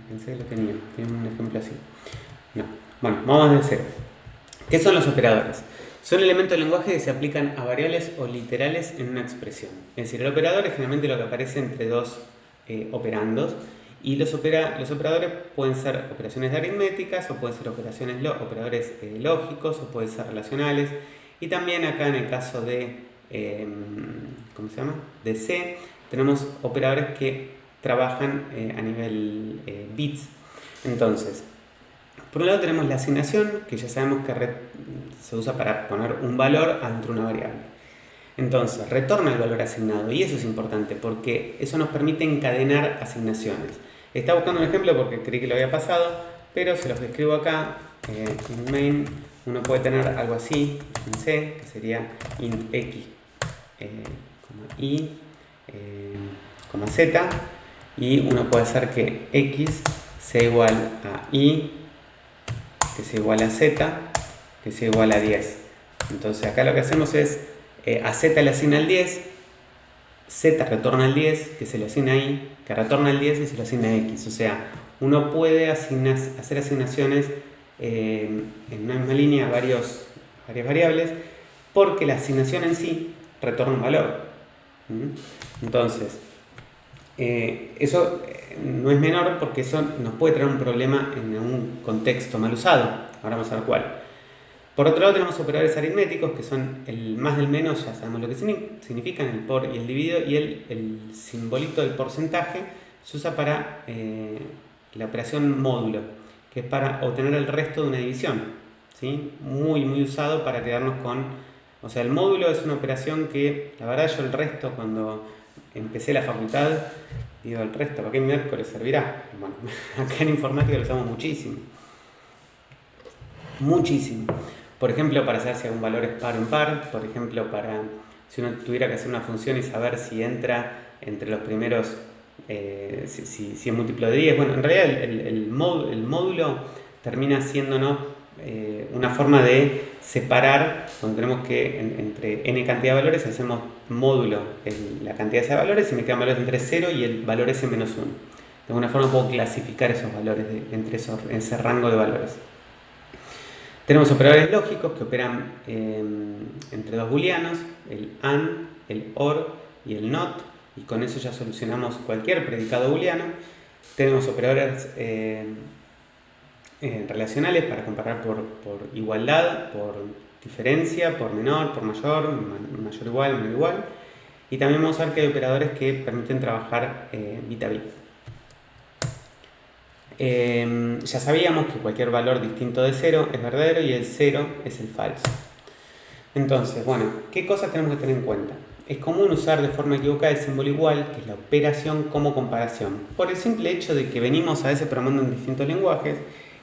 Pensé que lo tenía un ejemplo así. No. Bueno, vamos de cero. ¿Qué son los operadores? Son elementos del lenguaje que se aplican a variables o literales en una expresión. Es decir, el operador es generalmente lo que aparece entre 2 operandos. Y los operadores pueden ser operaciones aritméticas o pueden ser operadores lógicos o pueden ser relacionales. Y también acá en el caso de, ¿cómo se llama? De C, tenemos operadores que trabajan a nivel bits. Entonces, por un lado tenemos la asignación, que ya sabemos que se usa para poner un valor dentro de una variable. Entonces, retorna el valor asignado, y eso es importante porque eso nos permite encadenar asignaciones. Estaba buscando un ejemplo porque creí que lo había pasado, pero se los describo acá. En main uno puede tener algo así, en C, que sería int x, y, z, y uno puede hacer que x sea igual a y, que sea igual a z, que sea igual a 10. Entonces acá lo que hacemos es, a z le asigna el 10, z retorna el 10, que se le asigna y, que retorna el 10 y se lo asigna a x. O sea, uno puede hacer asignaciones en una misma línea a varias variables, porque la asignación en sí retorna un valor. Entonces, eso no es menor porque eso nos puede traer un problema en un contexto mal usado. Ahora vamos a ver cuál. Por otro lado tenemos operadores aritméticos que son el más del menos, ya sabemos lo que significan, el por y el dividido, y el simbolito del porcentaje se usa para la operación módulo, que es para obtener el resto de una división, ¿sí? Muy usado para quedarnos con... O sea, el módulo es una operación que, la verdad, yo el resto, cuando empecé la facultad, digo, el resto, ¿para qué miércoles servirá? Bueno, acá en informática lo usamos muchísimo. Muchísimo. Por ejemplo, para saber si algún valor es par o impar, por ejemplo, si uno tuviera que hacer una función y saber si entra entre los primeros, si es múltiplo de 10. Bueno, en realidad el módulo termina siendo una forma de separar, cuando tenemos que entre n cantidad de valores, hacemos módulo la cantidad de valores y me quedan valores entre 0 y el valor s menos 1. De alguna forma puedo clasificar esos valores entre ese rango de valores. Tenemos operadores lógicos que operan entre 2 booleanos, el AND el OR y el NOT, y con eso ya solucionamos cualquier predicado booleano. Tenemos operadores relacionales para comparar por igualdad, por diferencia, por menor, por mayor, mayor igual, menor igual. Y también vamos a ver que hay operadores que permiten trabajar bit a bit. Ya sabíamos que cualquier valor distinto de 0 es verdadero y el 0 es el falso. Entonces, bueno, ¿qué cosas tenemos que tener en cuenta? Es común usar de forma equivocada el símbolo igual, que es la operación, como comparación, por el simple hecho de que venimos a veces programando en distintos lenguajes,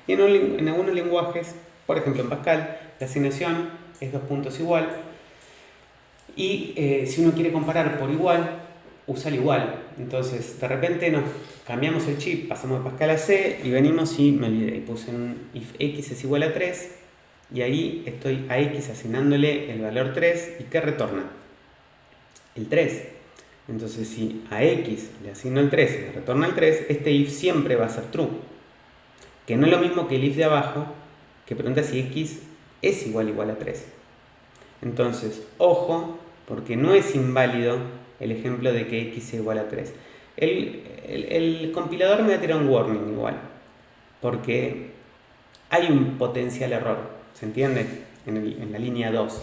y en algunos lenguajes, por ejemplo en Pascal, la asignación es 2 puntos igual, y si uno quiere comparar por igual, usa el igual. Entonces, de repente nos cambiamos el chip, pasamos de Pascal a C, y venimos y me olvidé, y puse un if x es igual a 3, y ahí estoy a x asignándole el valor 3, ¿y qué retorna? El 3. Entonces, si a x le asigno el 3 y le retorna el 3, este if siempre va a ser true. Que no es lo mismo que el if de abajo, que pregunta si x es igual a 3. Entonces, ojo, porque no es inválido el ejemplo de que x sea igual a 3. El compilador me va a tirar un warning igual, porque hay un potencial error, ¿se entiende? En la línea 2.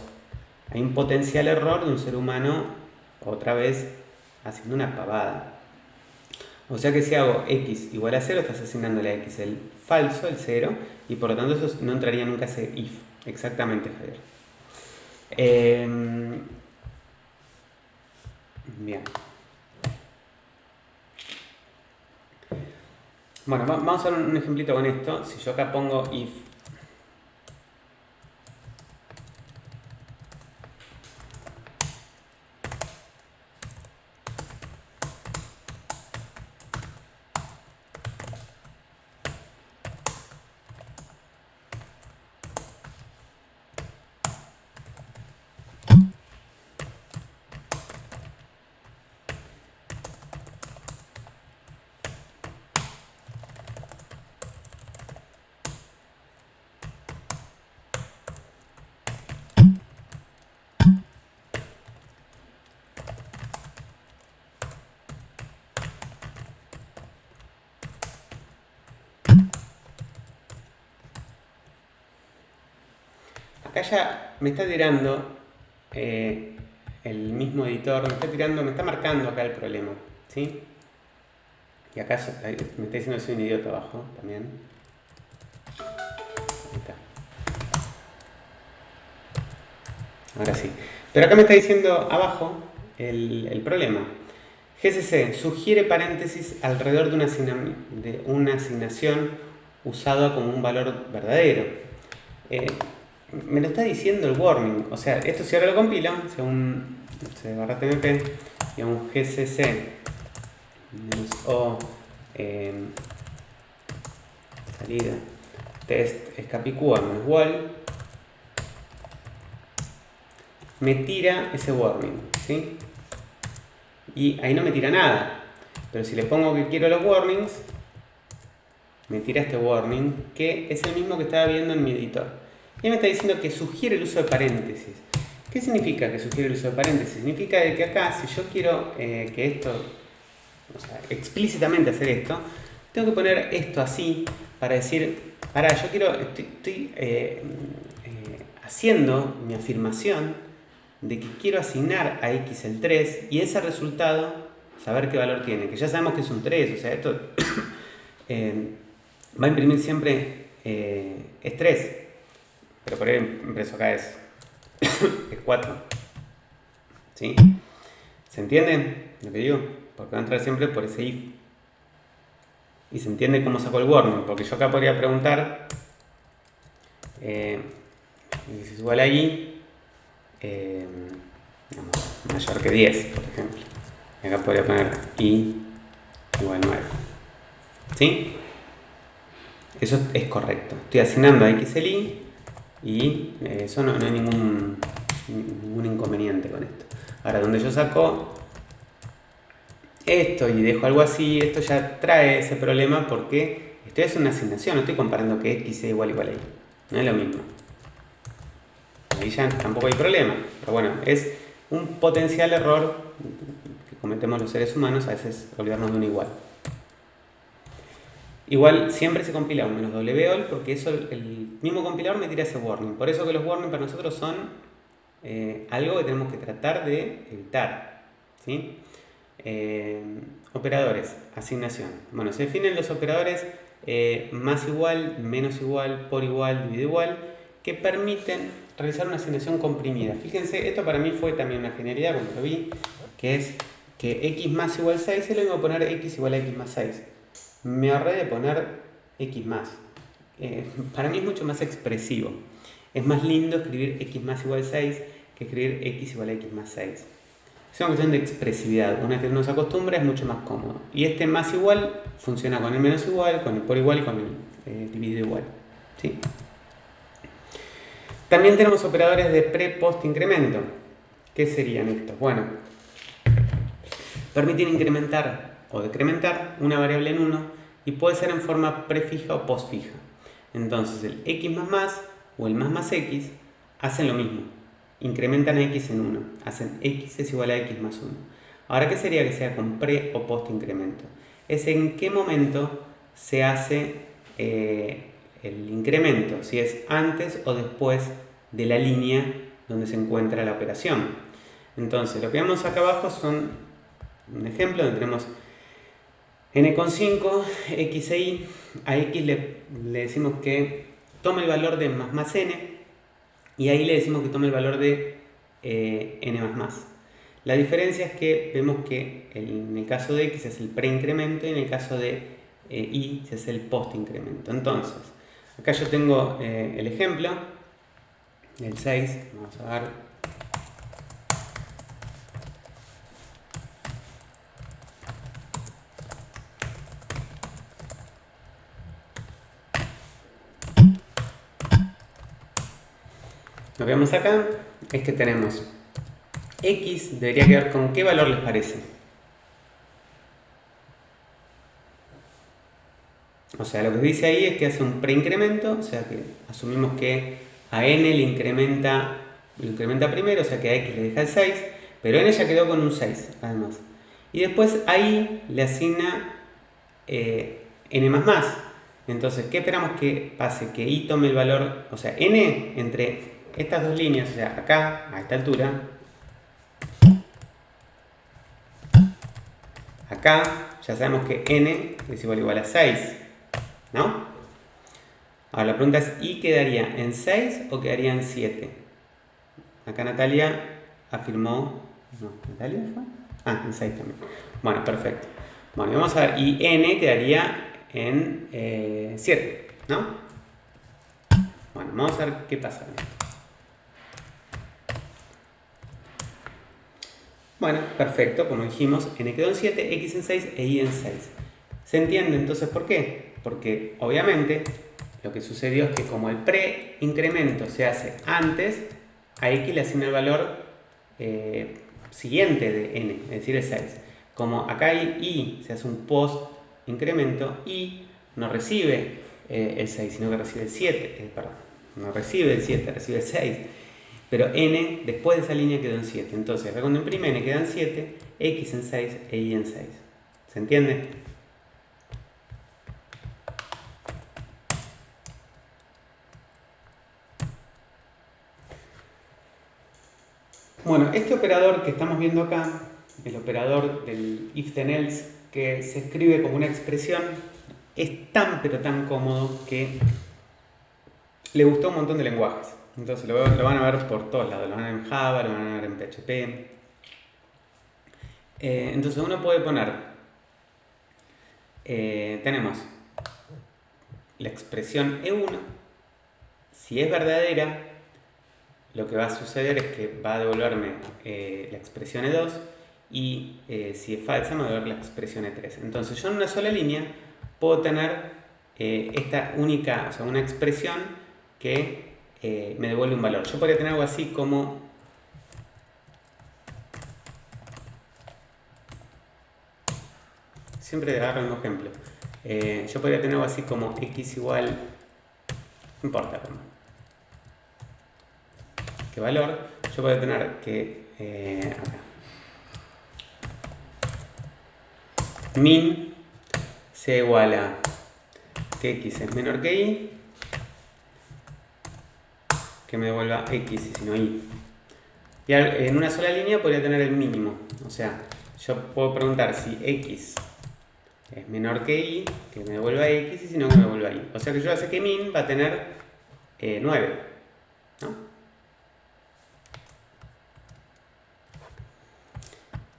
Hay un potencial error de un ser humano, otra vez, haciendo una pavada. O sea que si hago x igual a 0, estás asignándole a x el falso, el 0, y por lo tanto eso no entraría nunca ese if. Exactamente, Javier. Bien. Bueno, vamos a ver un ejemplito con esto. Si yo acá pongo if acá ya me está tirando el mismo editor, me está marcando acá el problema, ¿sí? Y acá me está diciendo que soy un idiota abajo también. Ahí está. Ahora sí. Pero acá me está diciendo abajo el problema. GCC sugiere paréntesis alrededor de una asignación usada como un valor verdadero. Me lo está diciendo el warning. O sea, esto si ahora lo compilo, según barra tmp, y un gcc o salida test escapicúa menos wall, me tira ese warning, ¿sí? Y ahí no me tira nada, pero si le pongo que quiero los warnings, me tira este warning, que es el mismo que estaba viendo en mi editor. Y me está diciendo que sugiere el uso de paréntesis. ¿Qué significa que sugiere el uso de paréntesis? Significa que acá, si yo quiero que esto, o sea, explícitamente hacer esto, tengo que poner esto así para decir, yo quiero, estoy haciendo mi afirmación de que quiero asignar a x el 3 y ese resultado saber qué valor tiene, que ya sabemos que es un 3, o sea, esto va a imprimir siempre es 3, pero por ejemplo acá es 4, ¿sí? ¿Se entiende lo que digo? Porque va a entrar siempre por ese if. Y se entiende cómo sacó el warning, porque yo acá podría preguntar si es igual a i mayor que 10, por ejemplo. Y acá podría poner i igual 9. ¿Sí? Eso es correcto. Estoy asignando a x el i y eso no hay ningún inconveniente con esto. Ahora, donde yo saco esto y dejo algo así, esto ya trae ese problema porque estoy haciendo una asignación, no estoy comparando que x sea igual a y. No es lo mismo. Ahí ya tampoco hay problema. Pero bueno, es un potencial error que cometemos los seres humanos, a veces olvidarnos de un igual. Igual siempre se compila un menos wall porque eso el mismo compilador me tira ese warning. Por eso que los warnings para nosotros son algo que tenemos que tratar de evitar, ¿sí? Operadores, asignación. Bueno, se definen los operadores más igual, menos igual, por igual, dividido igual, que permiten realizar una asignación comprimida. Fíjense, esto para mí fue también una genialidad cuando lo vi, que es que x más igual 6 y le vengo a poner x igual a x más 6. Me ahorré de poner x más. Para mí es mucho más expresivo. Es más lindo escribir x más igual 6 que escribir x igual a x más 6. Es una cuestión de expresividad. Una vez que uno se acostumbra es mucho más cómodo. Y este más igual funciona con el menos igual, con el por igual y con el dividido igual. ¿Sí? También tenemos operadores de pre-post incremento. ¿Qué serían estos? Bueno, permiten incrementar o decrementar una variable en 1 y puede ser en forma prefija o postfija. Entonces el x más o el más x hacen lo mismo. Incrementan a x en 1. Hacen x es igual a x más 1. Ahora, ¿qué sería que sea con pre o post incremento? Es en qué momento se hace el incremento, si es antes o después de la línea donde se encuentra la operación. Entonces, lo que vemos acá abajo son un ejemplo donde tenemos n,5, x e y. A x le decimos que tome el valor de más n y ahí le decimos que tome el valor de n más. La diferencia es que vemos que en el caso de x es el preincremento y en el caso de y es el postincremento. Entonces, acá yo tengo el ejemplo del 6. Vamos a ver. Lo que vemos acá es que tenemos x debería quedar con qué valor les parece. O sea, lo que dice ahí es que hace un preincremento, o sea que asumimos que a n lo incrementa primero, o sea que a x le deja el 6, pero n ya quedó con un 6 además. Y después ahí le asigna n más. Entonces, ¿qué esperamos que pase? Que y tome el valor, o sea, n entre estas dos líneas, o sea, acá, a esta altura, acá ya sabemos que n es igual a 6, ¿no? Ahora la pregunta es, ¿y quedaría en 6 o quedaría en 7? Acá Natalia afirmó... No, ¿Natalia fue? Ah, en 6 también. Bueno, perfecto. Bueno, y vamos a ver, y n quedaría en 7, ¿no? Bueno, vamos a ver qué pasa. Bueno, perfecto, como dijimos, n quedó en 7, x en 6 e y en 6. ¿Se entiende entonces por qué? Porque obviamente lo que sucedió es que como el preincremento se hace antes, a x le asigna el valor siguiente de n, es decir, el 6. Como acá hay y, se hace un post incremento, y no recibe el 6, sino que recibe el 7, perdón, no recibe el 7, recibe el 6. Pero n después de esa línea quedó en 7. Entonces, acá cuando imprime n queda en 7, x en 6 e y en 6. ¿Se entiende? Bueno, este operador que estamos viendo acá, el operador del if then else, que se escribe como una expresión, es tan pero tan cómodo que le gustó a un montón de lenguajes. Entonces lo van a ver por todos lados, lo van a ver en Java, lo van a ver en PHP. Entonces uno puede poner, tenemos la expresión E1, si es verdadera, lo que va a suceder es que va a devolverme la expresión E2 y si es falsa me va a devolver la expresión E3. Entonces yo en una sola línea puedo tener esta única, o sea, una expresión que me devuelve un valor. Yo podría tener algo así como siempre agarro el mismo ejemplo. Yo podría tener algo así como x igual, no importa, ¿qué valor? yo voy a tener que acá, min sea igual a que x es menor que y, que me devuelva x y si no y. Y en una sola línea podría tener el mínimo. O sea, yo puedo preguntar si x es menor que y, que me devuelva x y si no que me devuelva y. O sea que yo ya sé que min va a tener 9. ¿No?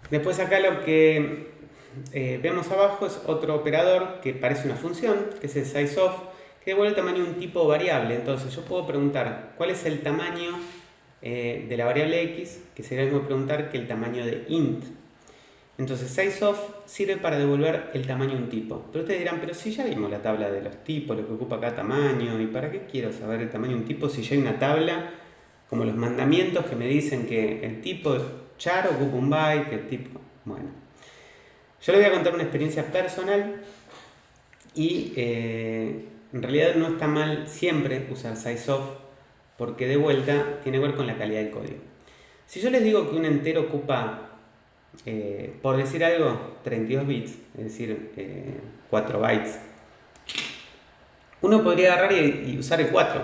Después acá lo que vemos abajo es otro operador que parece una función, que es el sizeOf, que devuelve el tamaño de un tipo variable. Entonces yo puedo preguntar cuál es el tamaño de la variable x, que sería lo mismo preguntar que el tamaño de int. Entonces sizeOf sirve para devolver el tamaño de un tipo. Pero ustedes dirán, pero si ya vimos la tabla de los tipos, lo que ocupa cada tamaño, ¿y para qué quiero saber el tamaño de un tipo si ya hay una tabla como los mandamientos que me dicen que el tipo char ocupa un byte, que el tipo... Bueno, yo les voy a contar una experiencia personal y en realidad no está mal siempre usar sizeOf porque de vuelta tiene que ver con la calidad del código. Si yo les digo que un entero ocupa, por decir algo, 32 bits, es decir, 4 bytes, uno podría agarrar y usar el 4.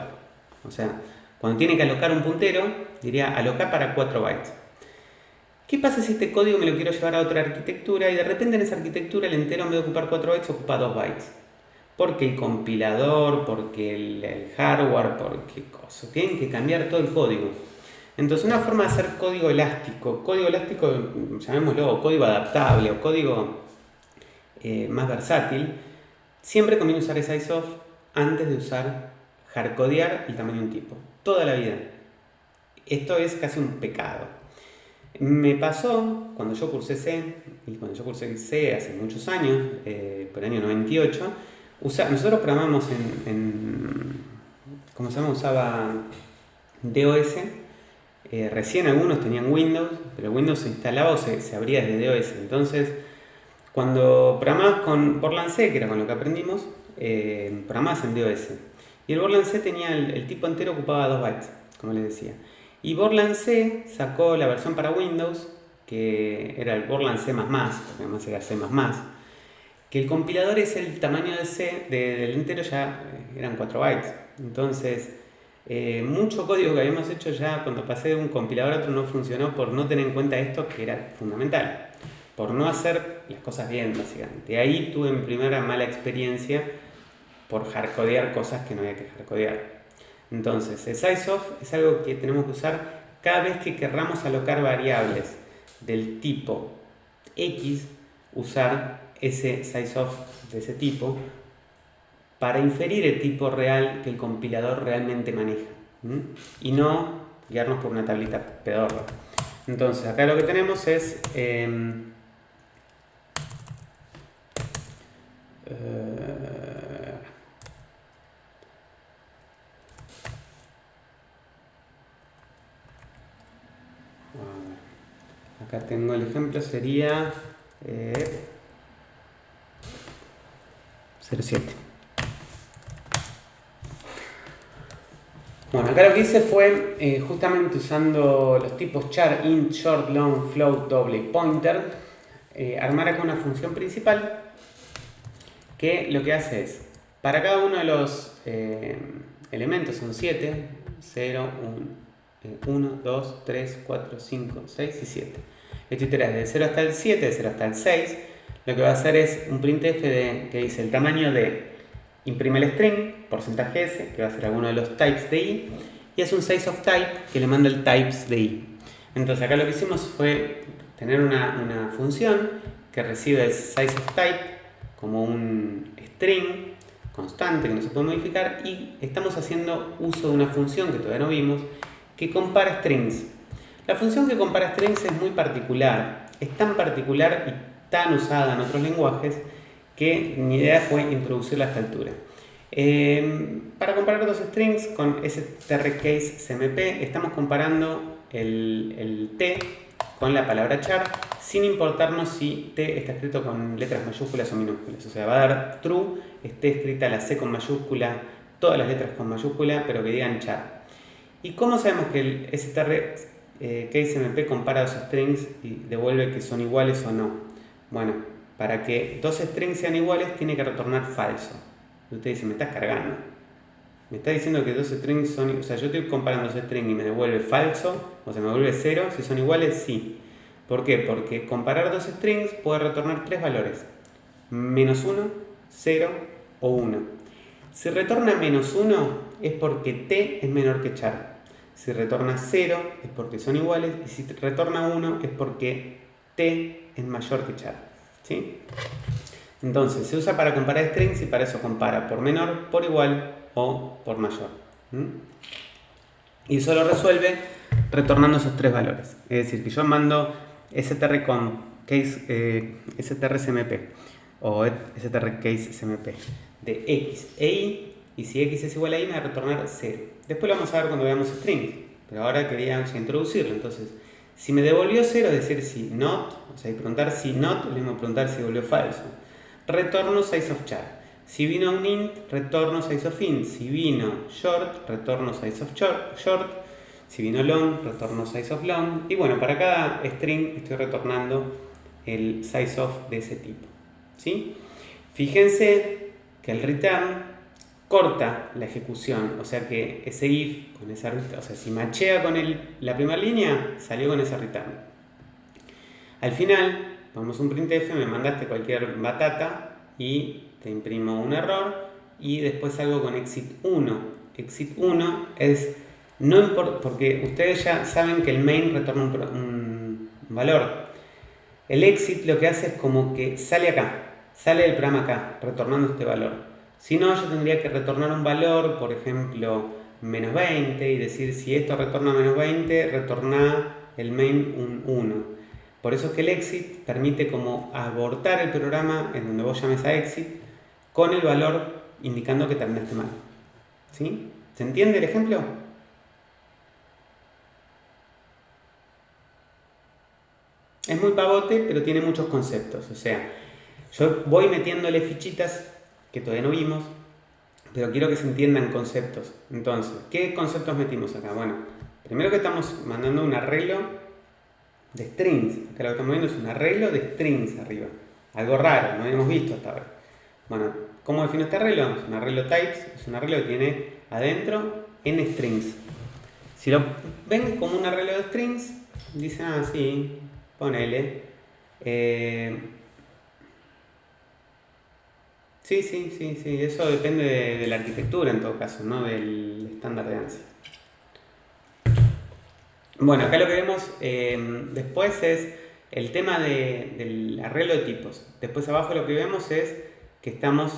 O sea, cuando tiene que alocar un puntero, diría alocar para 4 bytes. ¿Qué pasa si este código me lo quiero llevar a otra arquitectura y de repente en esa arquitectura el entero en vez de ocupar 4 bytes ocupa 2 bytes? Porque el compilador, porque el hardware, porque cosas. Tienen que cambiar todo el código. Entonces una forma de hacer código elástico, llamémoslo código adaptable o código más versátil, siempre conviene usar sizeOf antes de usar hardcodear el tamaño de un tipo. Toda la vida. Esto es casi un pecado. Me pasó cuando yo cursé C, y cuando yo cursé C hace muchos años, por el año 98, nosotros programamos ¿cómo se llama? Usaba DOS. Recién algunos tenían Windows, pero Windows se instalaba o se abría desde DOS. Entonces, cuando programabas con Borland C, que era con lo que aprendimos, programabas en DOS. Y el Borland C tenía el tipo entero ocupaba 2 bytes, como les decía. Y Borland C sacó la versión para Windows, que era el Borland C++, porque además era C++, que el compilador es el tamaño de C del entero, ya eran 4 bytes. Entonces, mucho código que habíamos hecho ya cuando pasé de un compilador a otro no funcionó por no tener en cuenta esto que era fundamental, por no hacer las cosas bien, básicamente. Ahí tuve mi primera mala experiencia por hardcodear cosas que no había que hardcodear. Entonces, el sizeOf es algo que tenemos que usar cada vez que querramos alocar variables del tipo X, usar ese sizeOf de ese tipo para inferir el tipo real que el compilador realmente maneja, y no guiarnos por una tablita pedorra. Entonces, acá lo que tenemos es acá tengo el ejemplo, sería 07. Bueno, acá lo que hice fue, justamente usando los tipos char, int, short, long, float, doble y pointer, armar acá una función principal que lo que hace es, para cada uno de los elementos, son 7, 0, 1, 2, 3, 4, 5, 6 y 7. Esto itera desde 0 hasta el 7, de 0 hasta el 6. Lo que va a hacer es un printf que dice el tamaño de imprime el string, porcentaje s, que va a ser alguno de los types de i, y es un sizeOf type que le manda el types de i. Entonces acá lo que hicimos fue tener una función que recibe el sizeOf type como un string constante que no se puede modificar, y estamos haciendo uso de una función que todavía no vimos, que compara strings. La función que compara strings es muy particular, es tan particular y tan usada en otros lenguajes que mi idea fue introducirla a esta altura. Para comparar dos strings con strcase cmp estamos comparando el t con la palabra char sin importarnos si t está escrito con letras mayúsculas o minúsculas. O sea, va a dar true, esté escrita la c con mayúscula, todas las letras con mayúscula, pero que digan char. ¿Y cómo sabemos que el CaseMP compara dos strings y devuelve que son iguales o no. Bueno, para que dos strings sean iguales tiene que retornar falso. Y usted dice, me estás cargando. Me está diciendo que dos strings son... O sea, yo estoy comparando dos strings y me devuelve falso, o sea, me devuelve 0. Si son iguales, sí. ¿Por qué? Porque comparar dos strings puede retornar tres valores. -1, 0 o 1. Si retorna -1 es porque t es menor que char. Si retorna 0 es porque son iguales. Y si retorna 1 es porque t es mayor que char. ¿Sí? Entonces, se usa para comparar strings y para eso compara por menor, por igual o por mayor. Y eso lo resuelve retornando esos tres valores. Es decir, que yo mando str con case str smp o str case smp de x e y si x es igual a y me va a retornar 0. Después lo vamos a ver cuando veamos strings, pero ahora quería ya introducirlo. Entonces, si me devolvió 0, es decir, si not, o sea, preguntar si not, le mismo preguntar si devolvió falso. Retorno size of char. Si vino un int, retorno size of int. Si vino short, retorno size of short. Si vino long, retorno size of long. Y bueno, para cada string estoy retornando el size of de ese tipo. ¿Sí? Fíjense que el return corta la ejecución, o sea que ese if con esa, o sea, si machea con la primera línea, salió con esa return. Al final, vamos a un printf, me mandaste cualquier batata y te imprimo un error y después salgo con exit 1. Exit 1 es, no importa, porque ustedes ya saben que el main retorna un valor. El exit lo que hace es como que sale acá, sale del programa acá, retornando este valor. Si no, yo tendría que retornar un valor, por ejemplo, -20, y decir si esto retorna -20, retorna el main un 1. Por eso es que el exit permite como abortar el programa en donde vos llames a exit con el valor indicando que terminaste mal. ¿Sí? ¿Se entiende el ejemplo? Es muy pavote, pero tiene muchos conceptos. O sea, yo voy metiéndole fichitas que todavía no vimos, pero quiero que se entiendan conceptos. Entonces, ¿qué conceptos metimos acá? Bueno, primero que estamos mandando un arreglo de strings. Acá lo que estamos viendo es un arreglo de strings arriba. Algo raro, no habíamos visto hasta ahora. Bueno, ¿cómo defino este arreglo? Es un arreglo types, es un arreglo que tiene adentro n strings. Si lo ven como un arreglo de strings, dicen, ah, sí, ponele. Sí, eso depende de la arquitectura en todo caso, no del estándar de ANSI. Bueno, acá lo que vemos después es el tema del arreglo de tipos. Después abajo lo que vemos es que estamos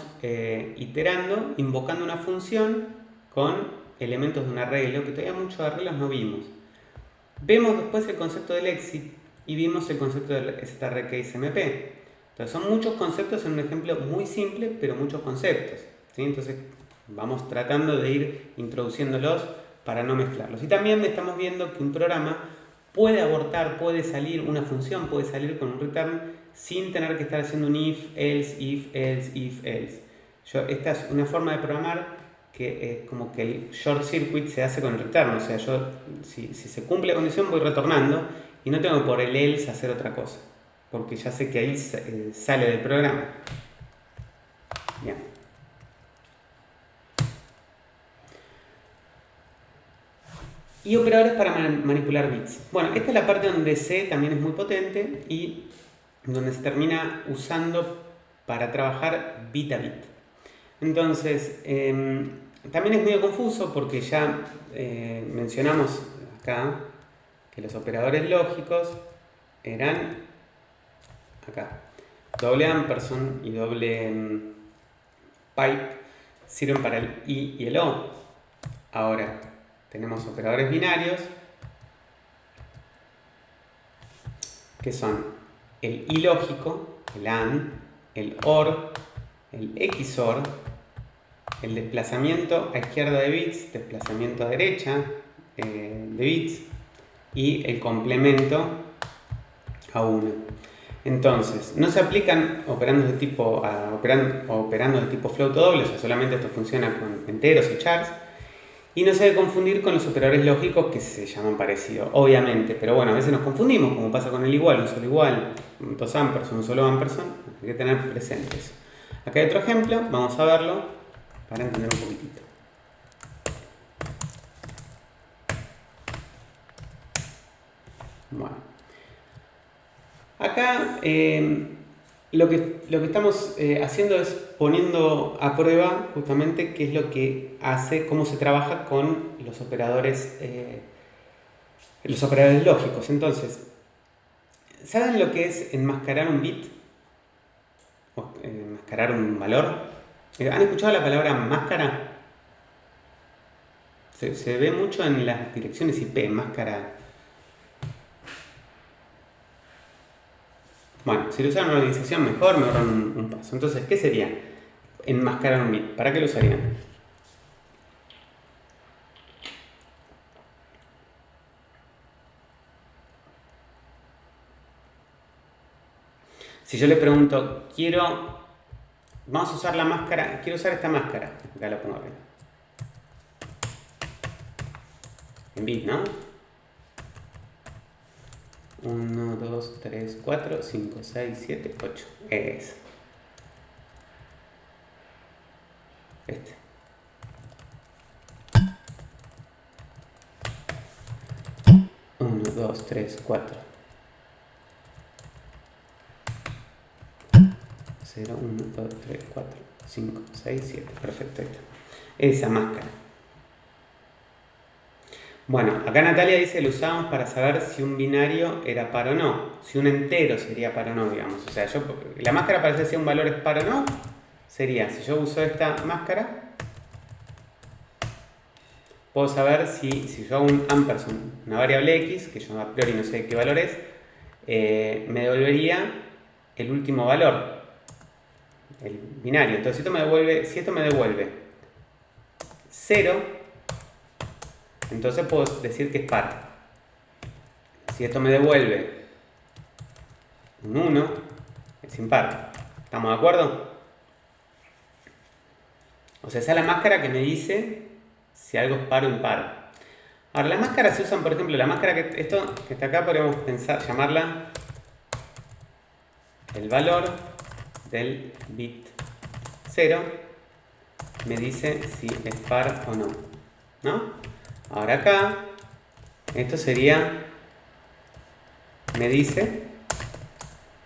iterando, invocando una función con elementos de un arreglo, que todavía muchos arreglos no vimos. Vemos después el concepto del exit y vimos el concepto del strCaseMP. Entonces son muchos conceptos en un ejemplo muy simple, pero muchos conceptos. ¿Sí? Entonces vamos tratando de ir introduciéndolos para no mezclarlos. Y también estamos viendo que un programa puede abortar, puede salir, una función puede salir con un return sin tener que estar haciendo un if, else, if, else, if, else. Esta es una forma de programar que es como que el short circuit se hace con el return. O sea, yo si se cumple la condición voy retornando y no tengo que por el else hacer otra cosa, porque ya sé que ahí sale del programa. Bien. Y operadores para manipular bits. Bueno, esta es la parte donde C también es muy potente y donde se termina usando para trabajar bit a bit. Entonces, también es medio confuso porque ya mencionamos acá que los operadores lógicos eran acá, doble ampersand y doble pipe sirven para el I y el O. Ahora, tenemos operadores binarios que son el I lógico, el AND, el OR, el XOR, el desplazamiento a izquierda de bits, desplazamiento a derecha de bits y el complemento a 1. Entonces, no se aplican operandos de tipo float o doble, o sea, solamente esto funciona con enteros y chars. Y no se debe confundir con los operadores lógicos que se llaman parecido, obviamente. Pero bueno, a veces nos confundimos, como pasa con el igual, un solo igual, dos ampersand, un solo ampersand. Hay que tener presente eso. Acá hay otro ejemplo, vamos a verlo para entender un poquitito. Bueno. Acá lo que estamos haciendo es poniendo a prueba justamente qué es lo que hace, cómo se trabaja con los operadores lógicos. Entonces, ¿saben lo que es enmascarar un bit? O enmascarar un valor. ¿Han escuchado la palabra máscara? Se ve mucho en las direcciones IP, máscara. Bueno, si lo usan en una organización mejor, me ahorran un paso. Entonces, ¿qué sería enmascarar un bit? ¿Para qué lo usarían? Si yo le pregunto, vamos a usar la máscara, quiero usar esta máscara, acá la pongo arriba. En bit, ¿no? 1, 2, 3, 4, 5, 6, 7, 8. Es. Este. Uno, 2, 3, 4. 0, 1, 2, 3, 4, 5, 6, 7. Perfecto. Esa máscara. Bueno, acá Natalia dice, lo usamos para saber si un binario era par o no. Si un entero sería par o no, digamos. O sea, la máscara para saber si un valor es par o no, sería, si yo uso esta máscara, puedo saber si yo hago un ampersand, una variable x, que yo a priori no sé qué valor es, me devolvería el último valor, el binario. Entonces, si esto me devuelve 0, entonces puedo decir que es par. Si esto me devuelve un 1, es impar. ¿Estamos de acuerdo? O sea, esa es la máscara que me dice si algo es par o impar. Ahora, las máscaras se usan, por ejemplo, la máscara que está acá, podríamos llamarla el valor del bit 0, me dice si es par o no. ¿No? Ahora acá, esto sería, me dice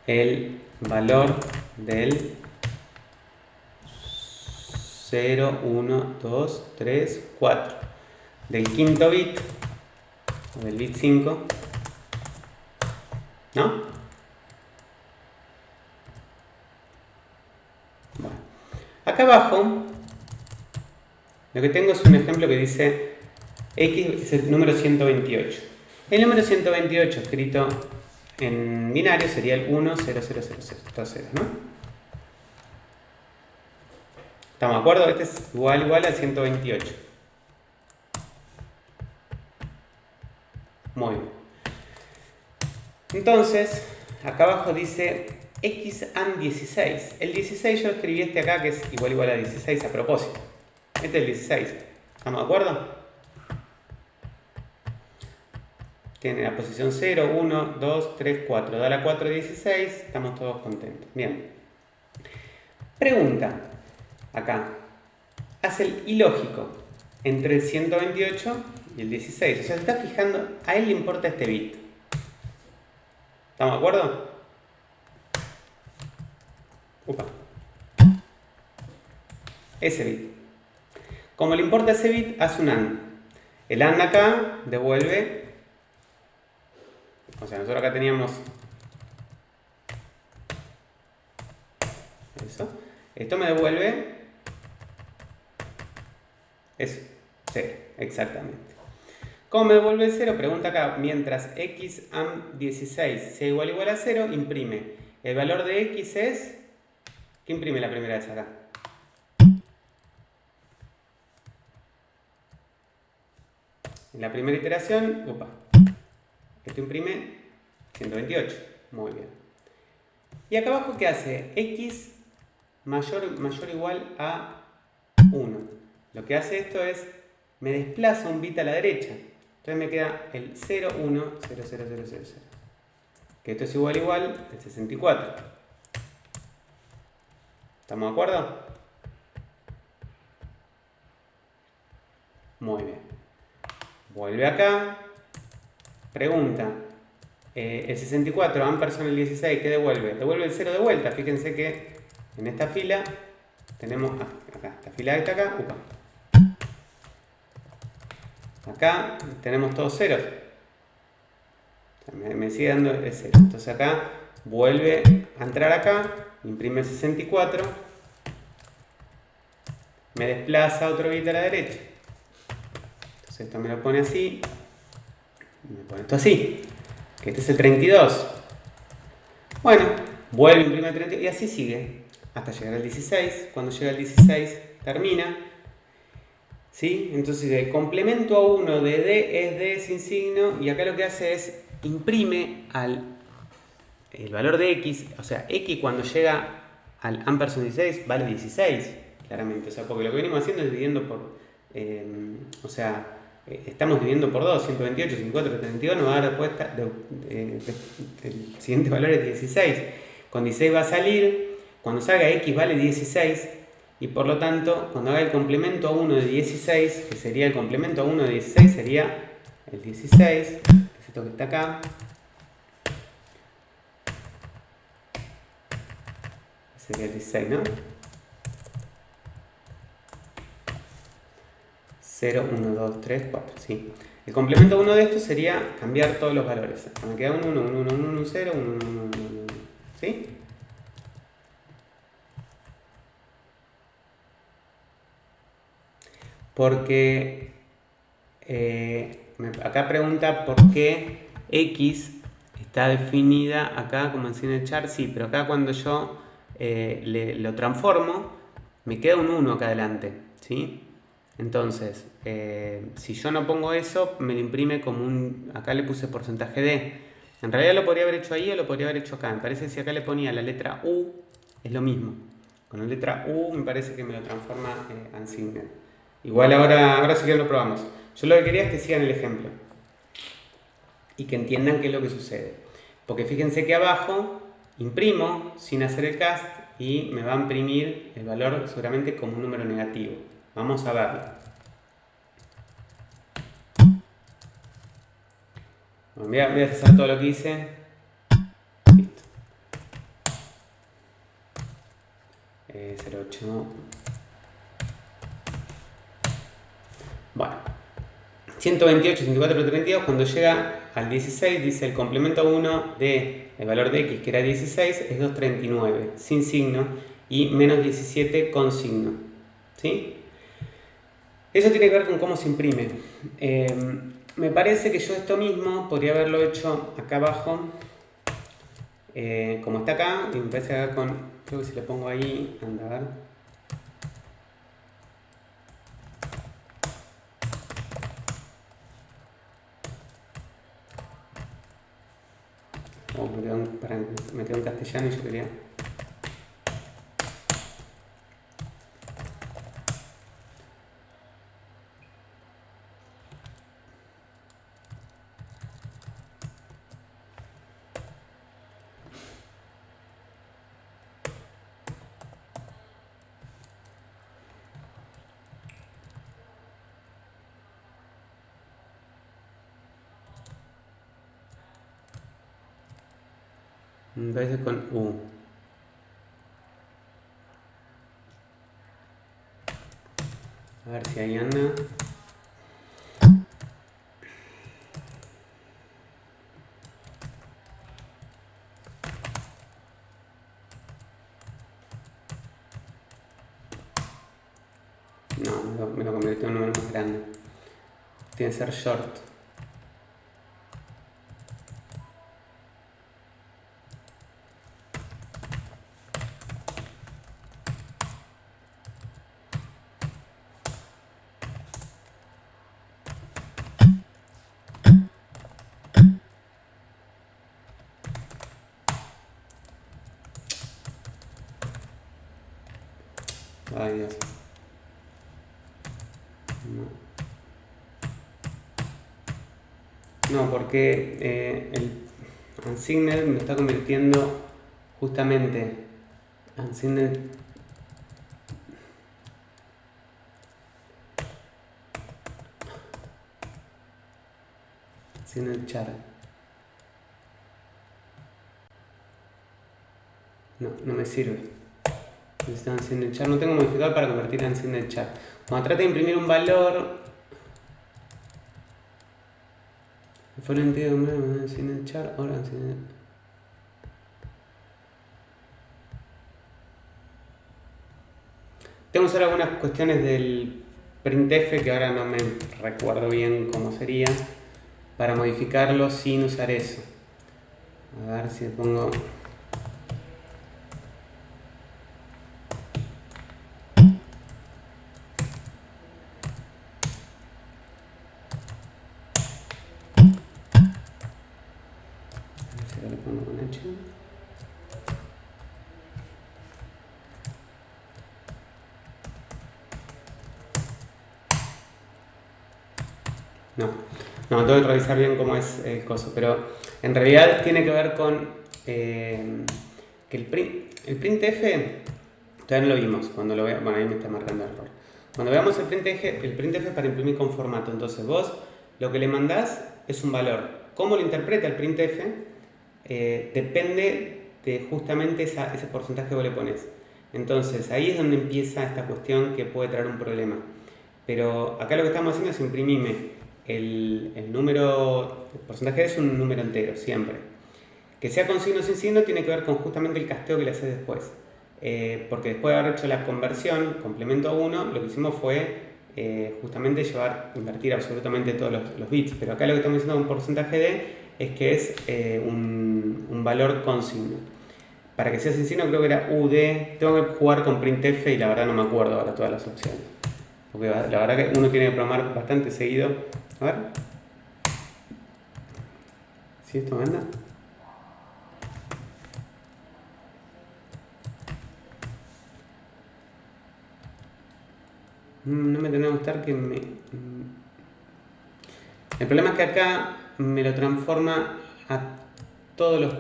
el valor del 0, 1, 2, 3, 4. Del quinto bit, o del bit 5, ¿no? Bueno. Acá abajo, lo que tengo es un ejemplo que dice X es el número 128. El número 128 escrito en binario sería el 1, 0, 0, 0, 0, todos ceros, ¿no? ¿Estamos de acuerdo? Este es igual al 128. Muy bien. Entonces, acá abajo dice X and 16. El 16 yo escribí acá que es igual a 16 a propósito. Este es el 16. ¿Estamos de acuerdo? Tiene la posición 0, 1, 2, 3, 4. Da la 4, 16. Estamos todos contentos. Bien. Pregunta. Acá. Hace el ilógico entre el 128 y el 16. O sea, se está fijando, a él le importa este bit. ¿Estamos de acuerdo? Upa. Ese bit. Como le importa ese bit, hace un AND. El AND acá devuelve. O sea, nosotros acá teníamos eso. Esto me devuelve eso. 0, exactamente. ¿Cómo me devuelve 0? Pregunta acá. Mientras x and 16 sea igual a 0, imprime. El valor de x es... ¿Qué imprime la primera vez acá? En la primera iteración, esto imprime 128. Muy bien. Y acá abajo, ¿qué hace? X mayor o igual a 1. Lo que hace esto es me desplaza un bit a la derecha. Entonces me queda el 0, 1, 0, 0, 0, 0, 0. Que esto es igual al 64. ¿Estamos de acuerdo? Muy bien. Vuelve acá. Pregunta. El 64, ampersand el 16, ¿qué devuelve? Devuelve el 0 de vuelta. Fíjense que en esta fila tenemos acá, esta fila está acá. Upa. Acá tenemos todos ceros. Me sigue dando el 0. Entonces acá vuelve a entrar acá, imprime el 64, me desplaza otro bit a la derecha. Entonces esto me lo pone así, y me pone esto así, que este es el 32. Bueno, vuelve a imprimir el 32 y así sigue, hasta llegar al 16. Cuando llega al 16 termina. ¿Sí? Entonces el complemento a 1 de D es D sin signo, y acá lo que hace es imprime el valor de X, o sea, X cuando llega al ampersand 16 vale 16, claramente, o sea, porque lo que venimos haciendo es dividiendo por, estamos dividiendo por 2, 128, 54, 32, nos va a dar respuesta, el siguiente valor es 16, con 16 va a salir, cuando salga X vale 16, y por lo tanto, cuando haga el complemento a 1 de 16, que sería el complemento a 1 de 16, sería el 16, que es esto que está acá. Sería el 16, ¿no? 0, 1, 2, 3, 4, sí. El complemento a 1 de estos sería cambiar todos los valores. Me queda 1, 1, 1, 1, 1, 1, 0, 1, 1, 1, 1, 1, ¿sí? Porque acá pregunta por qué X está definida acá como en el char. Sí, pero acá cuando yo lo transformo, me queda un 1 acá adelante, ¿sí? Entonces, si yo no pongo eso, me lo imprime como un... Acá le puse porcentaje D. En realidad lo podría haber hecho ahí o lo podría haber hecho acá. Me parece que si acá le ponía la letra U, es lo mismo. Con la letra U me parece que me lo transforma en signo. Igual ahora sí que lo probamos. Yo lo que quería es que sigan el ejemplo y que entiendan qué es lo que sucede. Porque fíjense que abajo imprimo sin hacer el cast y me va a imprimir el valor seguramente como un número negativo. Vamos a verlo. Bueno, voy a hacer todo lo que hice. Listo. 08. Bueno. 128, 154, 32, cuando llega al 16, dice el complemento a 1 de el valor de X, que era 16, es 239, sin signo, y menos 17 con signo. ¿Sí? Eso tiene que ver con cómo se imprime. Me parece que yo esto mismo podría haberlo hecho acá abajo, como está acá, y me parece acá con, creo que si le pongo ahí, anda a ver. Oh, me quedó en castellano y yo quería... Me parece con U. A ver si ahí anda. No, me lo convirtió en un número más grande. Tiene que ser short. Ay, Dios. No. No, porque el unsigned me está convirtiendo justamente unsigned. Unsigned char. No me sirve. Necesito unsigned char. No tengo modificador para convertir en unsigned char. Cuando trate de imprimir un valor, fue el entero unsigned char, ahora unsigned. Tengo que usar algunas cuestiones del printf que ahora no me recuerdo bien cómo sería para modificarlo sin usar eso. A ver si pongo. Le pongo con H. No, tengo que revisar bien cómo es el coso, pero en realidad tiene que ver con que el printf, todavía no lo vimos, cuando lo veo, bueno, ahí me está marcando el error. Cuando veamos el printf es para imprimir con formato, entonces vos lo que le mandás es un valor. ¿Cómo lo interpreta el printf? Depende de justamente ese porcentaje que vos le pones. Entonces ahí es donde empieza esta cuestión que puede traer un problema. Pero acá lo que estamos haciendo es imprimirme el número, el porcentaje es un número entero, siempre. Que sea con signo o sin signo tiene que ver con justamente el casteo que le haces después. Porque después de haber hecho la conversión, complemento a 1, lo que hicimos fue justamente invertir absolutamente todos los bits. Pero acá lo que estamos diciendo con porcentaje de es que es un valor con signo. Para que sea sin signo creo que era UD. Tengo que jugar con printf y la verdad no me acuerdo ahora todas las opciones. Porque la verdad que uno tiene que programar bastante seguido. A ver. ¿Sí esto anda? No me tiene que gustar que me. El problema es que acá me lo transforma a todos los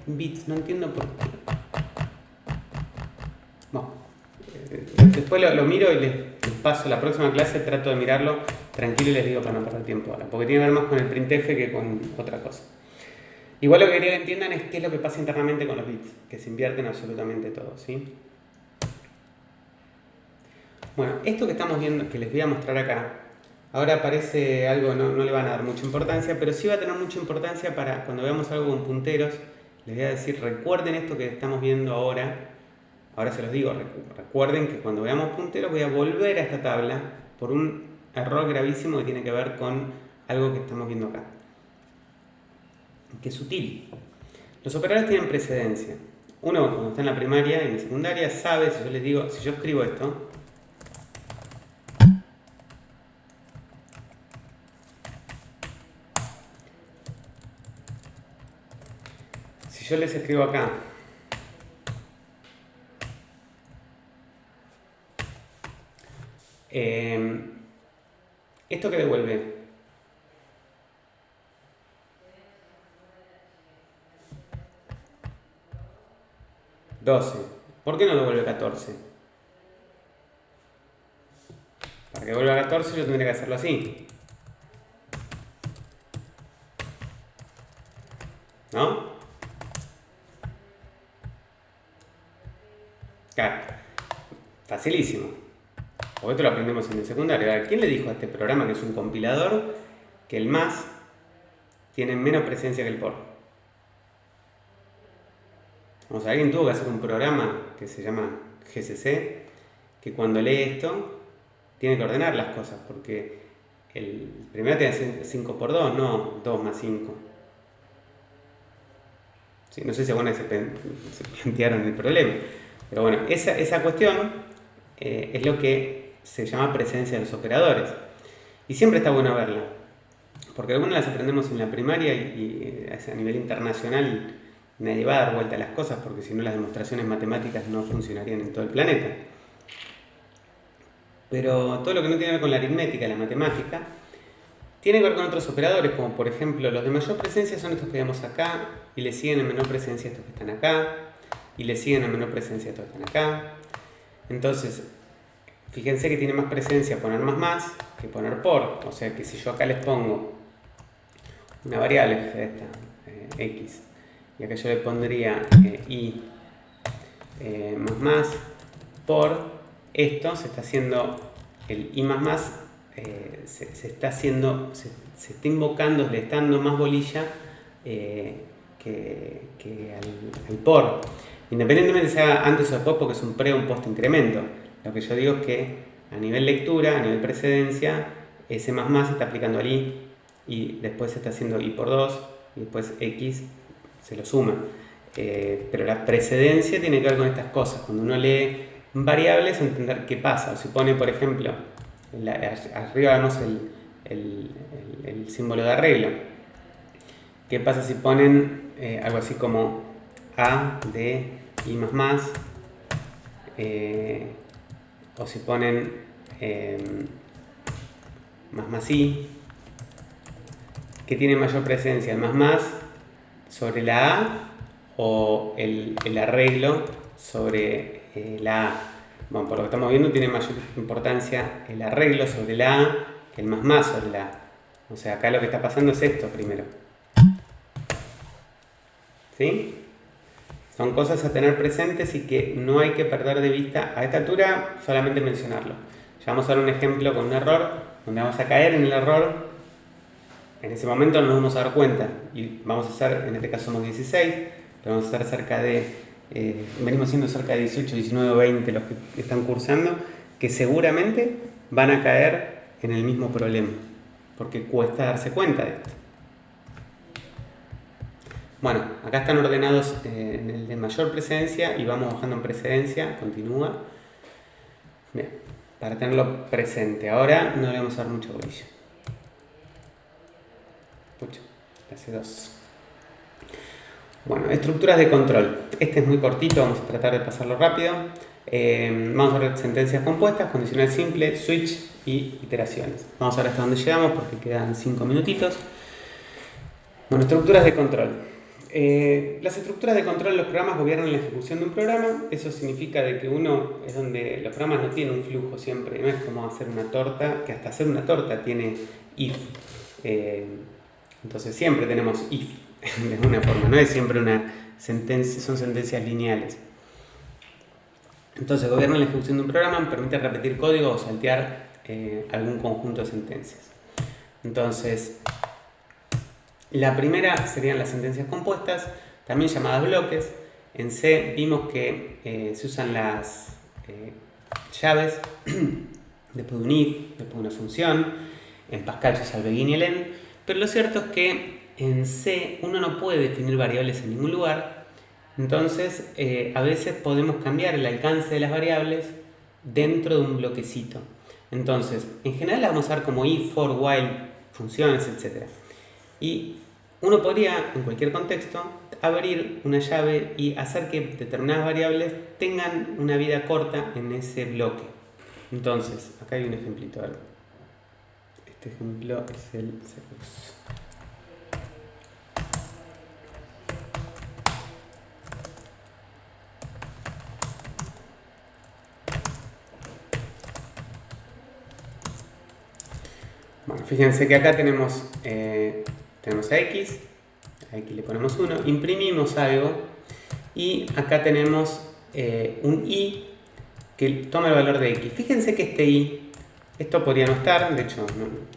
bits. No entiendo por qué. Bueno, después lo miro y les paso la próxima clase. Trato de mirarlo tranquilo y les digo para no perder tiempo ahora. Porque tiene que ver más con el printf que con otra cosa. Igual lo que quería que entiendan es qué es lo que pasa internamente con los bits. Que se invierten absolutamente todos, ¿sí? Bueno, esto que estamos viendo, que les voy a mostrar acá, ahora parece algo, no le van a dar mucha importancia, pero sí va a tener mucha importancia para cuando veamos algo con punteros. Les voy a decir, recuerden esto que estamos viendo ahora. Ahora se los digo, recuerden que cuando veamos punteros voy a volver a esta tabla por un error gravísimo que tiene que ver con algo que estamos viendo acá. Que es sutil. Los operadores tienen precedencia. Uno, cuando está en la primaria y en la secundaria, sabe, si yo les digo, si yo escribo esto, si yo les escribo acá, ¿esto qué devuelve? 12. ¿Por qué no devuelve 14? Para que devuelva 14 yo tendría que hacerlo así. ¿No? Claro. Facilísimo. Porque esto lo aprendemos en el secundario. A ver, ¿quién le dijo a este programa que es un compilador que el más tiene menos presencia que el por? Vamos, alguien tuvo que hacer un programa que se llama GCC, que cuando lee esto tiene que ordenar las cosas, porque el primero tiene 5 por 2, no 2 más 5. Sí, no sé si alguna vez se plantearon el problema, pero bueno, esa cuestión es lo que se llama presencia de los operadores. Y siempre está bueno verla, porque algunas las aprendemos en la primaria y a nivel internacional nadie va a dar vuelta a las cosas, porque si no las demostraciones matemáticas no funcionarían en todo el planeta. Pero todo lo que no tiene que ver con la aritmética y la matemática Tiene que ver con otros operadores, como por ejemplo los de mayor presencia son estos que vemos acá, y le siguen en menor presencia estos que están acá, y le siguen en menor presencia estos que están acá. Entonces, fíjense que tiene más presencia poner más que poner por. O sea que si yo acá les pongo una variable, que es esta, x, y acá yo le pondría i más por esto, se está haciendo el i se está haciendo, se está invocando, le está dando más bolilla que al por. Independientemente de sea antes o después, porque es un pre o un post incremento. Lo que yo digo es que a nivel lectura, a nivel precedencia, ese se está aplicando al i, y después se está haciendo i por 2, y después x se lo suma. Pero la precedencia tiene que ver con estas cosas. Cuando uno lee variables, entender qué pasa. O si pone, por ejemplo, arriba vemos el símbolo de arreglo. ¿Qué pasa si ponen algo así como a de i o si ponen más i? ¿Qué tiene mayor presencia? ¿El más sobre la a o el arreglo sobre la a? Bueno, por lo que estamos viendo tiene mayor importancia el arreglo sobre la a que el más sobre la a. O sea, acá lo que está pasando es esto primero. ¿Sí? Son cosas a tener presentes y que no hay que perder de vista. A esta altura solamente mencionarlo. Ya vamos a dar un ejemplo con un error, donde vamos a caer en el error. En ese momento no nos vamos a dar cuenta y vamos a hacer, en este caso somos 16, pero vamos a estar cerca de, venimos siendo cerca de 18, 19 o 20 los que están cursando, que seguramente van a caer en el mismo problema, porque cuesta darse cuenta de esto. Bueno, acá están ordenados en el de mayor presencia y vamos bajando en precedencia, continúa. Bien, para tenerlo presente. Ahora no le vamos a dar mucha bolilla. Clase 2. Bueno, estructuras de control. Este es muy cortito, vamos a tratar de pasarlo rápido. Vamos a ver sentencias compuestas, condicional simple, switch y iteraciones. Vamos a ver hasta dónde llegamos porque quedan 5 minutitos. Bueno, estructuras de control. Las estructuras de control de los programas gobiernan la ejecución de un programa. Eso significa de que uno es donde los programas no tienen un flujo siempre. No es como hacer una torta, que hasta hacer una torta tiene if. Entonces siempre tenemos if de alguna forma, no es siempre una sentencia, son sentencias lineales. Entonces gobierna la ejecución de un programa, permite repetir código o saltear algún conjunto de sentencias. Entonces, la primera serían las sentencias compuestas, también llamadas bloques. En C vimos que se usan las llaves después de un if, después de una función. En Pascal se usa el begin y el end. Pero lo cierto es que en C uno no puede definir variables en ningún lugar. Entonces, a veces podemos cambiar el alcance de las variables dentro de un bloquecito. Entonces, en general la vamos a ver como if, for, while, funciones, etc. Y uno podría, en cualquier contexto, abrir una llave y hacer que determinadas variables tengan una vida corta en ese bloque. Entonces, acá hay un ejemplito. A ver. Este ejemplo es el Cirrus. Bueno, fíjense que acá tenemos a x le ponemos 1, imprimimos algo y acá tenemos un i que toma el valor de x. Fíjense que este i, esto podría no estar, de hecho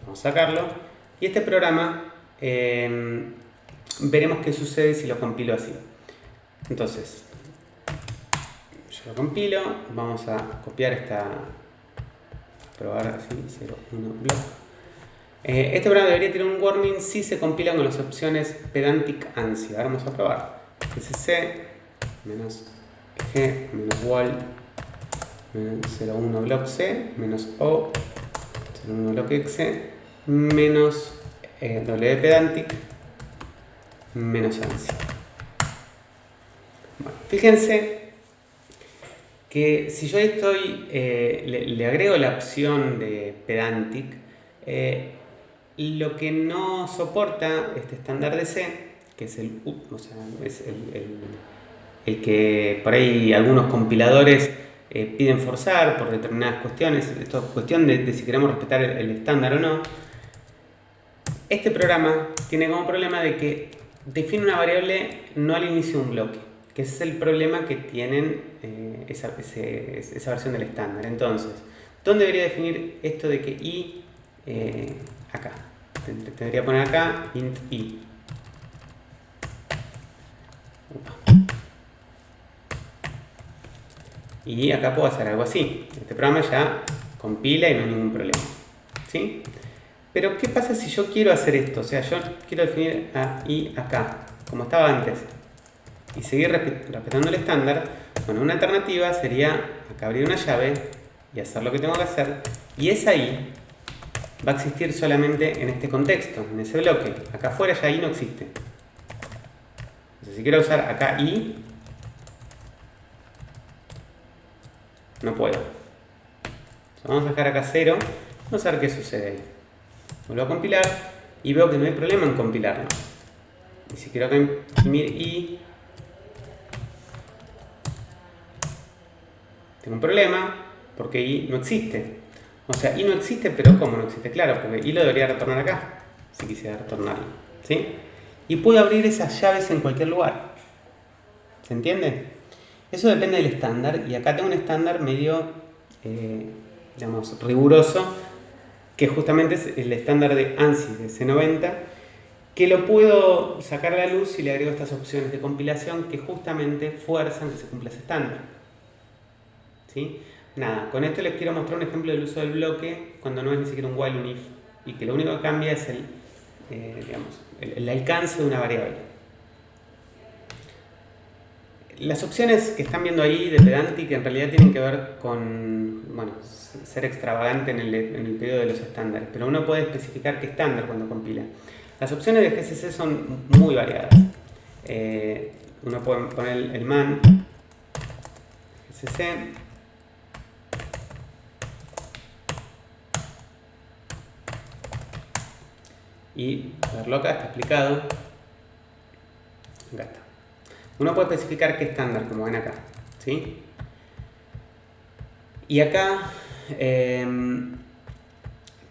vamos a sacarlo, y este programa veremos qué sucede si lo compilo así. Entonces, yo lo compilo, vamos a copiar probar así, 0, 1, block. Este programa debería tener un warning si se compila con las opciones pedantic ANSI. Ahora vamos a probar. SC, menos G, menos wall, menos 01 block C, menos O, 01 block X, menos W pedantic, menos ANSI. Bueno, fíjense que si yo estoy, le agrego la opción de pedantic, Lo que no soporta este estándar de C, que es el que por ahí algunos compiladores piden forzar por determinadas cuestiones. Esto es cuestión de si queremos respetar el estándar o no. Este programa tiene como problema de que define una variable no al inicio de un bloque, que ese es el problema que tienen esa versión del estándar. Entonces, ¿dónde debería definir esto de que i acá? Debería poner acá int i. Y acá puedo hacer algo así. Este programa ya compila y no hay ningún problema. ¿Sí? Pero ¿qué pasa si yo quiero hacer esto? O sea, yo quiero definir a i acá, como estaba antes, y seguir respetando el estándar. Bueno, una alternativa sería acá abrir una llave y hacer lo que tengo que hacer. Y esa i va a existir solamente en este contexto, en ese bloque. Acá afuera ya i no existe. Entonces, si quiero usar acá i, no puedo. Vamos a dejar acá 0. Vamos a ver qué sucede ahí. Vuelvo a compilar y veo que no hay problema en compilarlo. Y si quiero imprimir i, tengo un problema porque i no existe. O sea, i no existe, pero ¿cómo no existe? Claro, porque i lo debería retornar acá, si quisiera retornarlo. ¿Sí? Y puedo abrir esas llaves en cualquier lugar. ¿Se entiende? Eso depende del estándar, y acá tengo un estándar medio, digamos, riguroso, que justamente es el estándar de ANSI de C90, que lo puedo sacar a la luz si le agrego estas opciones de compilación que justamente fuerzan que se cumpla ese estándar. ¿Sí? Nada, con esto les quiero mostrar un ejemplo del uso del bloque cuando no es ni siquiera un while, un if, y que lo único que cambia es el alcance de una variable. Las opciones que están viendo ahí de Pedantic en realidad tienen que ver con, bueno, ser extravagante en el pedido de los estándares, pero uno puede especificar qué estándar cuando compila. Las opciones de GCC son muy variadas. Uno puede poner el man GCC y verlo acá, está explicado. Acá está. Uno puede especificar qué estándar, como ven acá, ¿sí? Y acá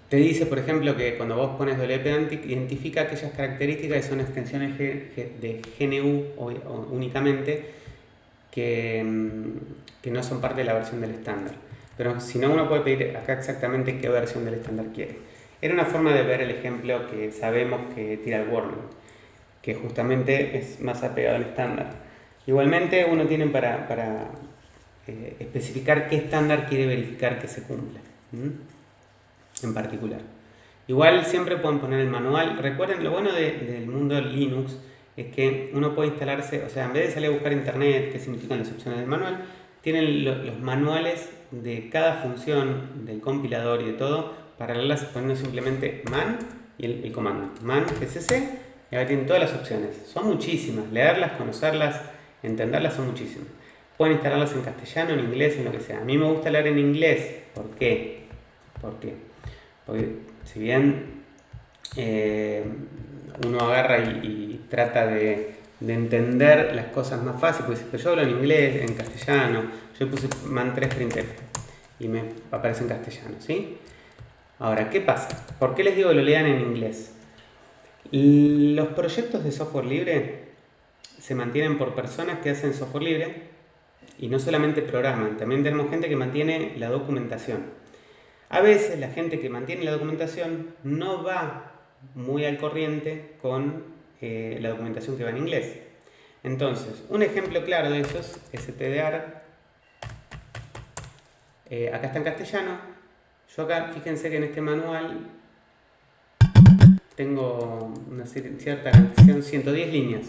te dice, por ejemplo, que cuando vos pones wpedantic, identifica aquellas características que son extensiones de GNU únicamente, que no son parte de la versión del estándar. Pero si no, uno puede pedir acá exactamente qué versión del estándar quiere. Era una forma de ver el ejemplo que sabemos que tira el warning, que justamente es más apegado al estándar. Igualmente uno tiene para especificar qué estándar quiere verificar que se cumpla, en particular. Igual siempre pueden poner el manual. Recuerden, lo bueno del mundo Linux es que uno puede instalarse, o sea, en vez de salir a buscar internet qué significan las opciones del manual, tienen los manuales de cada función del compilador y de todo para leerlas poniendo simplemente man y el comando man gcc, y ahora tienen todas las opciones. Son muchísimas, leerlas, conocerlas, entenderlas son muchísimas. Pueden instalarlas en castellano, en inglés, en lo que sea. A mí me gusta leer en inglés. ¿Por qué? Porque si bien uno agarra y trata de entender las cosas más fáciles, pues pero yo hablo en inglés, en castellano, yo puse man3 printf y me aparece en castellano, ¿sí? Ahora, ¿qué pasa? ¿Por qué les digo que lo lean en inglés? Los proyectos de software libre se mantienen por personas que hacen software libre y no solamente programan, también tenemos gente que mantiene la documentación. A veces la gente que mantiene la documentación no va muy al corriente con la documentación que va en inglés. Entonces, un ejemplo claro de eso es stdr. Acá está en castellano. Yo acá, fíjense que en este manual tengo una cierta canción, 110 líneas,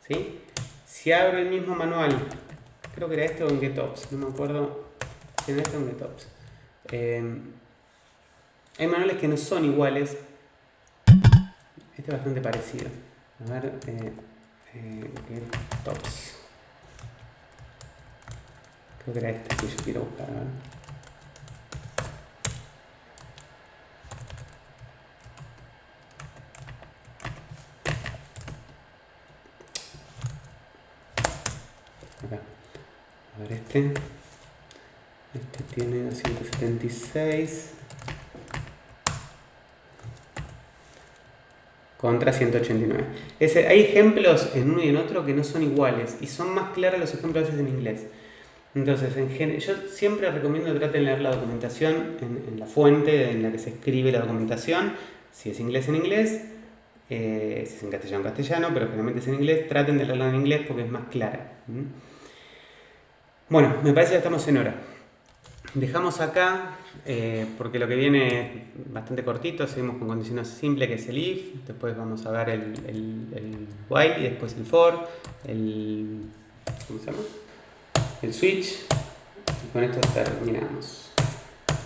¿sí? Si abro el mismo manual, creo que era este o en GitOps, no me acuerdo si era este o en GitOps. Hay manuales que no son iguales. Este es bastante parecido. A ver, GitOps. Creo que era este que yo quiero buscar. A ver. Acá. A ver este. Este tiene 276 contra 189. Hay ejemplos en uno y en otro que no son iguales y son más claros los ejemplos a veces en inglés. Entonces, yo siempre recomiendo que traten de leer la documentación en la fuente en la que se escribe la documentación. Si es inglés, en inglés. Si es en castellano, pero generalmente es en inglés. Traten de leerla en inglés porque es más clara. Bueno, me parece que ya estamos en hora. Dejamos acá, porque lo que viene es bastante cortito. Seguimos con condiciones simples, que es el if. Después vamos a ver el while y después el for. ¿Cómo se llama? El switch. Y con esto terminamos.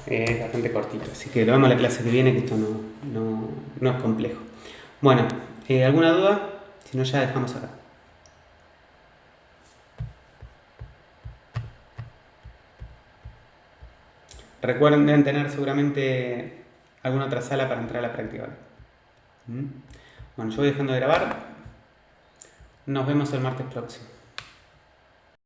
Es bastante cortito, así que lo vemos en la clase que viene, que esto no es complejo. Bueno, ¿alguna duda? Si no, ya dejamos acá. Recuerden, deben tener seguramente alguna otra sala para entrar a la práctica. Bueno, yo voy dejando de grabar. Nos vemos el martes próximo.